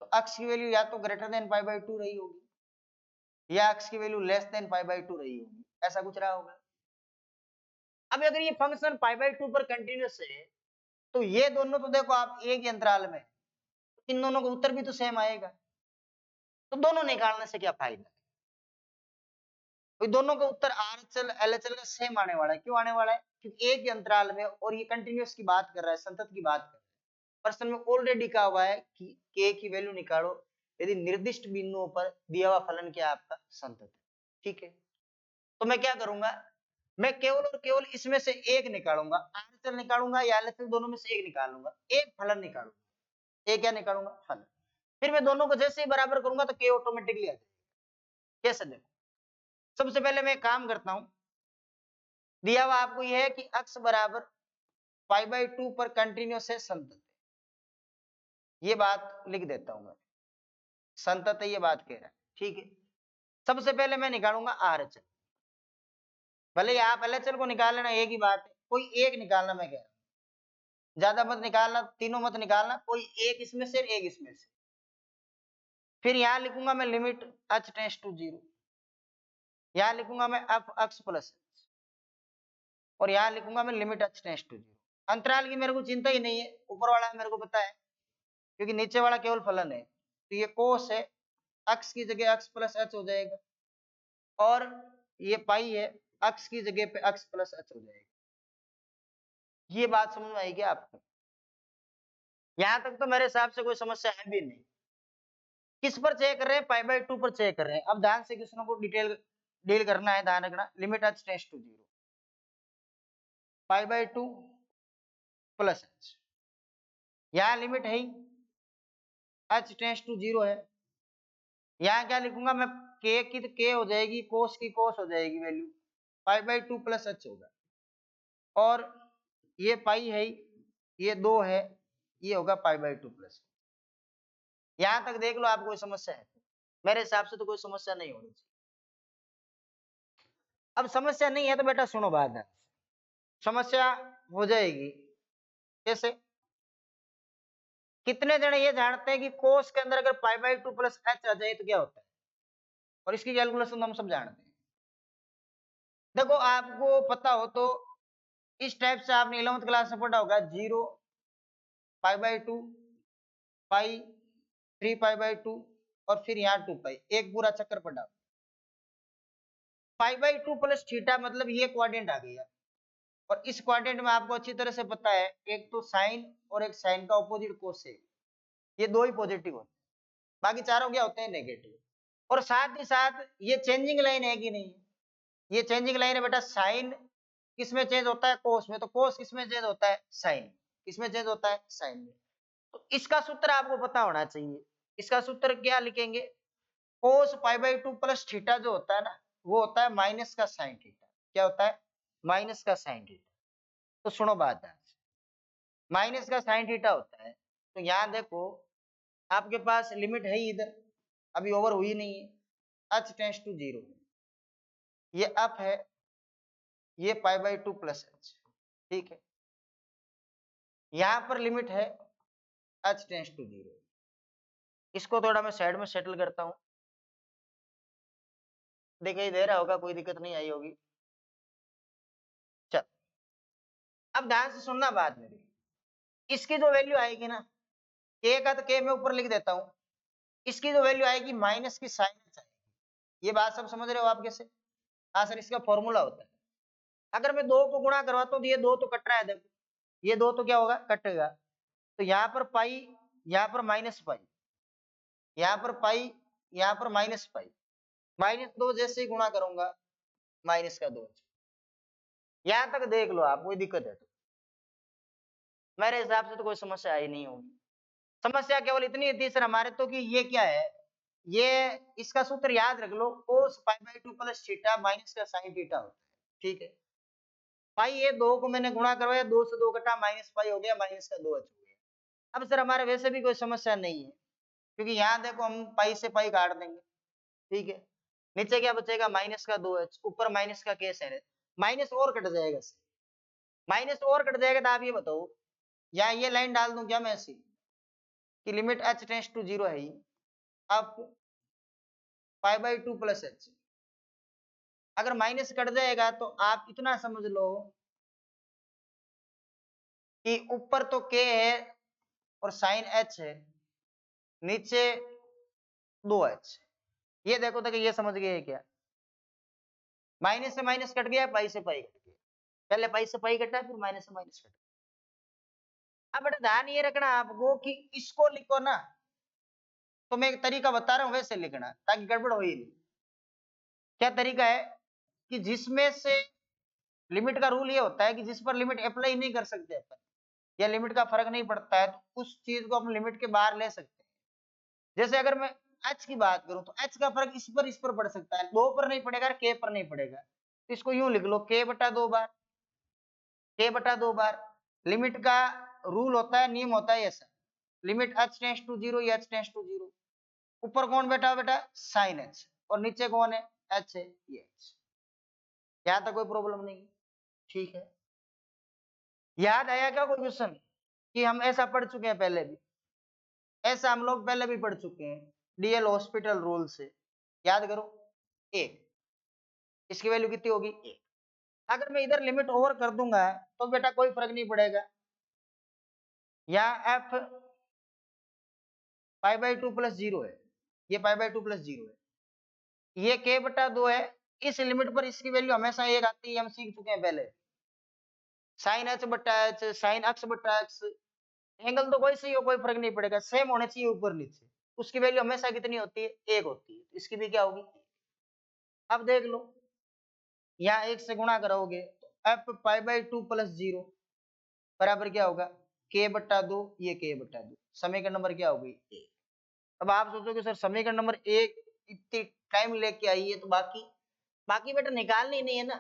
तो x की वैल्यू या तो ग्रेटर देन π/2 रही होगी, या x की वैल्यू लेस देन π/2 रही होगी, ऐसा कुछ रहा होगा। अब अगर ये फंक्शन π/2 पर कंटिन्यूअस है, तो ये दोनों तो देखो आप एक ही अंतराल में, इन दोनों का उत्तर भी तो सेम आएगा, तो दोनों निकालने से क्या फायदा है, तो दोनों का उत्तर RHL LHL का सेम आने वाला है। क्यों आने वाला है, क्योंकि एक ही अंतराल में, और ये कंटिन्यूअस की बात कर रहा है, संतत की बात कर रहा है। प्रश्न में ऑलरेडी कहा हुआ है कि के की वैल्यू निकालो यदि निर्दिष्ट बिंदुओं पर दिया हुआ फलन क्या आपका संतत है, ठीक है। तो मैं क्या करूंगा, मैं केवल और केवल इसमें से एक निकालूंगा, RHL निकालूंगा या LHL, दोनों में से एक निकालूंगा, एक फलन निकालूंगा, एक क्या निकालूंगा, फलन। फिर मैं दोनों को जैसे ही बराबर करूंगा तो के ऑटोमेटिकली आ जाएगा। कैसे, देखो सबसे पहले मैं काम करता हूं, दिया हुआ आपको यह है कि x बराबर π/2 पर कंटिन्यूअस है, संतत है, ये बात लिख देता हूं मैं, संतत है ये बात कह रहा है, ठीक है। सबसे पहले मैं निकालूंगा RHL, भले ही आप LHL को निकाल लेना, एक ही बात है, कोई एक निकालना मैं कह रहा हूं। ज्यादा मत निकालना, तीनों मत निकालना, कोई एक इसमें से एक इसमें से। फिर यहां लिखूंगा मैं लिमिट h टेंड्स टू 0, यहां लिखूंगा मैं f x प्लस h, और यहां लिखूंगा मैं लिमिट h टेंड्स टू 0। अंतराल की मेरे को चिंता ही नहीं है, ऊपर वाला मेरे को पता है, क्योंकि नीचे वाला केवल फलन है। तो ये कोस है, x की जगह x प्लस h हो जाएगा, और ये पाई है, x की जगह पे x प्लस h हो जाएगा। ये बात समझ में आएगी आपको? यहां तक तो मेरे हिसाब से कोई समस्या है भी नहीं। किस पर चेक कर रहे हैं? पाई बाई 2 पर चेक कर रहे हैं। अब ध्यान से क्वेश्चनों को डिटेल डील करना है, ध्यान रखना। Limit h tends to 0, pi by 2 plus h, यहां लिमिट है ही, h टेंड्स टू 0 है। यहां क्या लिखूंगा मैं? k की तो k हो जाएगी, कोस की कोस हो जाएगी, value pi by 2 plus h होगा, और ये पाई है, ये 2 है, ये होगा पाई बाई 2 प्लस। यहां तक देख लो, आपको कोई समस्या है? मेरे हिसाब से तो कोई समस्या नहीं होनी चाहिए। अब समस्या नहीं है तो बेटा सुनो बात है, समस्या हो जाएगी कैसे? कितने जने ये जानते हैं कि कोस के अंदर अगर पाई बाई 2 प्लस h आ जाए तो क्या होता है? और इसकी कैलकुलेशन हम सब जानते हैं। देखो, आपको पता हो तो इस टाइप से आपने 11th क्लास में पढ़ा होगा, 0 pi by 2 pi 3 pi by 2 और फिर यहाँ 2 पाई, एक पूरा चक्कर पड़ा। पाई बाई 2 प्लस थीटा मतलब ये क्वाड्रेंट आ गया, और इस क्वाड्रेंट में आपको अच्छी तरह से पता है, एक तो साइन और एक साइन का ऑपोजिट कोसेक, ये दो ही पॉजिटिव होते हैं, बाकी चारों क्या होते हैं? नेगेटिव। और साथ ही साथ ये चेंजिंग लाइन है कि नहीं? ये चेंजिंग लाइन है बेटा। साइन किसमें चेंज होता है? कोस में। तो कोस किसमें चेंज होता है? साइन। किसमें चेंज होता है? साइन में। तो इसका सूत्र आपको पता होना चाहिए। इसका सूत्र क्या लिखेंगे? कोस पाई बाई 2 प्लस थीटा जो होता है ना, वो होता है माइनस का साइन थीटा। क्या होता है? माइनस का साइन थीटा। तो सुनो बात है, माइनस का साइन थीटा होता है। तो यहां देखो, आपके पास लिमिट है ही इधर, अभी ओवर हुई नहीं है, h टेंड्स टू 0, ये अप है, ये पाई बाई 2 प्लस h, ठीक है। यहां पर लिमिट है h टेंड्स टू 0। इसको थोड़ा मैं साइड में सेटल करता हूं, दिखाई दे रहा होगा, कोई दिक्कत नहीं आई होगी। चल, अब ध्यान से सुनना बात मेरी। इसकी जो वैल्यू आएगी ना, k का तो k मैं ऊपर लिख देता हूं, इसकी जो वैल्यू आएगी माइनस की साइन आएगी। ये बात सब समझ रहे हो आप कैसे? हाँ सर, इसका फॉर्मूला होता है, अगर मैं दो को गुणा करवाता हूँ तो ये दो तो कट रहा है, देखो ये दो तो क्या होगा? कटेगा। तो यहाँ पर पाई, यहाँ पर माइनस पाई, यहाँ पर पाई, यहाँ पर माइनस पाई, माइनस 2 जैसे ही गुणा करूंगा, माइनस का 2। यहां तक देख लो आप, कोई दिक्कत है तो? मेरे हिसाब से तो कोई समस्या ही नहीं होगी। समस्या केवल इतनी थी सर हमारे तो, कि ये क्या है, ये इसका सूत्र याद रख लो, cos pi by 2 plus theta minus का साइन थीटा होता है, ठीक है। पाई ये दो को मैंने गुणा करवाया, 2 से 2 कटा, माइनस पाई हो गया, माइनस का 2 हो गया। अब सर हमारे वैसे भी कोई समस्या नहीं है, क्योंकि यहाँ देखो हम पाई से पाई काट देंगे, ठीक है। नीचे क्या बचेगा? माइनस का 2h, ऊपर माइनस का केस है, माइनस और कट जाएगा, माइनस और कट जाएगा। तो आप ये बताओ, या ये लाइन डाल दूं क्या मैं ऐसी, कि लिमिट h टेंड्स टू 0 है ही, अब पाई बाई 2 प्लस h, अगर माइनस कट जाएगा तो आप इतना समझ लो कि ऊपर तो k है और साइन h है, नीचे 2h। ये देखो तक ये समझ गए क्या? माइनस से माइनस कट गया, पाई से पाई कट गया, पहले पाई से पाई कटा, फिर माइनस से माइनस कट। अब बेटा ध्यान ये रखना आपको कि इसको लिखो ना, तो मैं एक तरीका बता रहा हूं वैसे लिखना, ताकि गड़बड़ हो ही नहीं। क्या तरीका है? कि जिसमें से लिमिट का रूल ये होता है कि जिस पर लिमिट अप्लाई नहीं कर सकते अपन, या लिमिट का फर्क नहीं पड़ता है, तो उस चीज को अपन लिमिट के बाहर ले सकते हैं। जैसे अगर मैं h की बात करूं, तो h का फर्क इस पर पड़ सकता है, 2 पर नहीं पड़ेगा, k पर नहीं पड़ेगा। तो इसको यूं लिख लो, k बटा 2 बार, k बटा 2 बार। लिमिट का रूल होता है, नियम होता है ऐसा, limit h tends to 0, h tends to 0। ऊपर कौन बैठा हो बेटा? साइन h, और नीचे कौन है? h है, ये h। यहां तक कोई प्रॉब्लम नहीं, ठीक है। याद आया क्या कोई क्वेश्चन? कि हम ऐसा पढ़ चुके हैं पहले भी, ऐसा हम लोग पहले भी पढ़ चुके हैं डीएल हॉस्पिटल रूल से, याद करो। 1 इसकी वैल्यू कितनी होगी 1। अगर मैं इधर लिमिट ओवर कर दूंगा तो बेटा कोई फर्क नहीं पड़ेगा, यहाँ एफ पाई बाई 2 प्लस 0 है, ये पाई बाई 2 प्लस 0 है, ये k बटा 2 है। इस लिमिट पर इसकी वैल्यू हमेशा 1 आती है, हम सीख चुके हैं पहले। साइन h बटा h, साइन x बटा x, एंगल तो कोई सही हो कोई फर्क नहीं पड़ेगा, सेम होने चाहिए ऊपर नीचे, उसकी वैल्यू हमेशा कितनी होती है 1 होती है, इसकी भी क्या होगी। अब देख लो, यहाँ 1 से गुणा करोगे तो एफ पाई बाई 2 प्लस 0 बराबर क्या होगा k बटा 2, ये k बटा 2, समीकरण नंबर क्या होगी 1। अब आप सोचोगे सर समीकरण नंबर 1 इतनी टाइम लेके आई है, तो बाकी बाकी बेटा निकालनी नहीं है ना,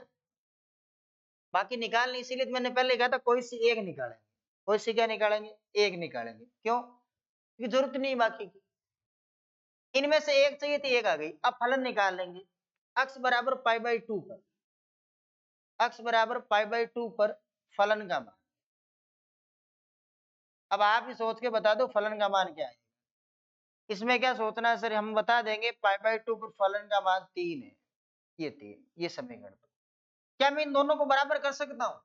बाकी निकालनी, इसीलिए तो मैंने पहले कहा था कोई सी एक निकालेंगे, कोई सी क्या निकालेंगे एक निकालेंगे, क्यों, क्योंकि जरूरत नहीं बाकी की, इनमें से एक चाहिए थी एक आ गई। अब फलन निकाल लेंगे, x बराबर पाई बाई 2 पर, x बराबर पाई बाई 2 पर फलन का मान, अब आप ही सोच के बता दो फलन का मान क्या है। इसमें क्या सोचना है सर, हम बता देंगे पाई बाई 2 पर फलन का मान 3 है, ये 3, ये समीकरण। क्या मैं इन दोनों को बराबर कर सकता हूँ,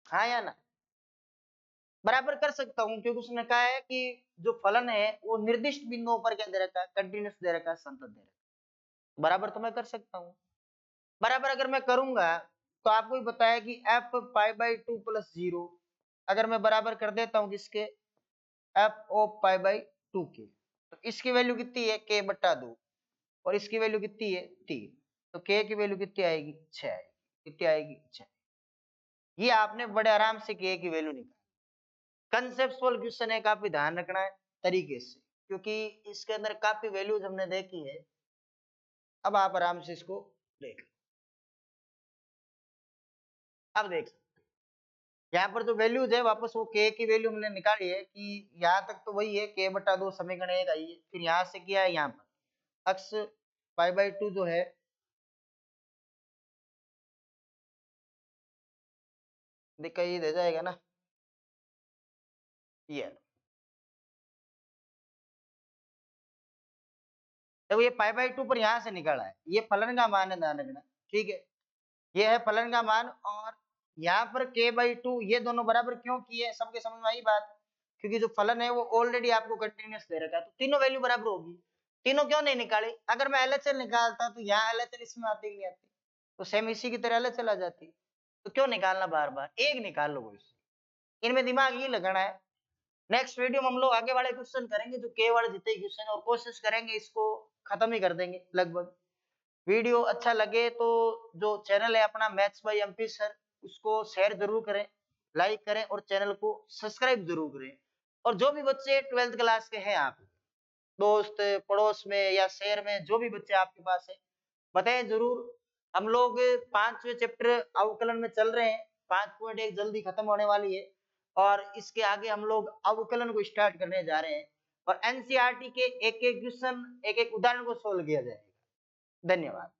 हाँ या ना, बराबर कर सकता हूँ, क्योंकि उसने कहा है कि जो फलन है वो निर्दिष्ट बिंदुओं पर क्या दे रखा है, कंटिन्यूस दे रखा है, संतत दे रखा है, बराबर तो मैं कर सकता हूँ। बराबर अगर मैं करूंगा तो आपको ही बताया कि एफ पाई बाई 2 प्लस 0 अगर मैं बराबर कर देता हूँ किसके, एफ ओ पाई बाई 2 के, तो इसकी वैल्यू कितनी है k बट्टा 2 और इसकी वैल्यू कितनी है 3, तो k की वैल्यू कितनी आएगी 6 आएगी, कितनी आएगी 6। ये आपने बड़े आराम से k की वैल्यू निकाली। कंसेप्चुअल क्वेश्चन है, काफी ध्यान रखना है तरीके से, क्योंकि इसके अंदर काफी वैल्यूज हमने देखी है। अब आप आराम से इसको देख, अब देख सकते हैं यहाँ पर जो वैल्यूज है वापस वो k की वैल्यू हमने निकाली है कि यहाँ तक तो वही है k बटा 2 समीकरण 1 आई है, फिर यहाँ से क्या है, यहाँ पर x पाई बाई 2 जो है दिखाई दे जाएगा ना, ये देखो ये पाई बाई 2 पर यहाँ से निकला है, ये फलन का मान है, ध्यान रखना, ठीक है, ये है फलन का मान। और यहाँ पर k बाई 2 ये दोनों बराबर क्यों किए, सबके समझ में आई बात, क्योंकि जो फलन है वो ऑलरेडी आपको कंटिन्यूअस दे रखा है, तो तीनों वैल्यू बराबर होगी। तीनों क्यों नहीं निकाली, अगर मैं LHL निकालता तो यहाँ LHL इसमें आती नहीं आती, तो सेम इसी की तरह LHL आ जाती, तो क्यों निकालना बार बार, एक निकाल लो बस, इनमें दिमाग ये लगाना है। नेक्स्ट वीडियो में हम लोग आगे वाले क्वेश्चन करेंगे जो k वाले जितने क्वेश्चन है, और कोशिश करेंगे इसको खत्म ही कर देंगे लगभग। वीडियो अच्छा लगे तो जो चैनल है अपना मैथ्स बाय एमपी सर, उसको शेयर जरूर करें, लाइक करें और चैनल को सब्सक्राइब जरूर करें। और जो भी बच्चे 12th क्लास के हैं, आप दोस्त पड़ोस में या शहर में जो भी बच्चे आपके पास है, बताएं जरूर। हम लोग 5वें चैप्टर अवकलन में चल रहे हैं, 5.1 जल्दी खत्म होने वाली है, और इसके आगे हम लोग अवकलन को स्टार्ट करने जा रहे हैं, और एनसीईआरटी के एक एक क्वेश्चन एक एक उदाहरण को सोल्व किया जाएगा। धन्यवाद।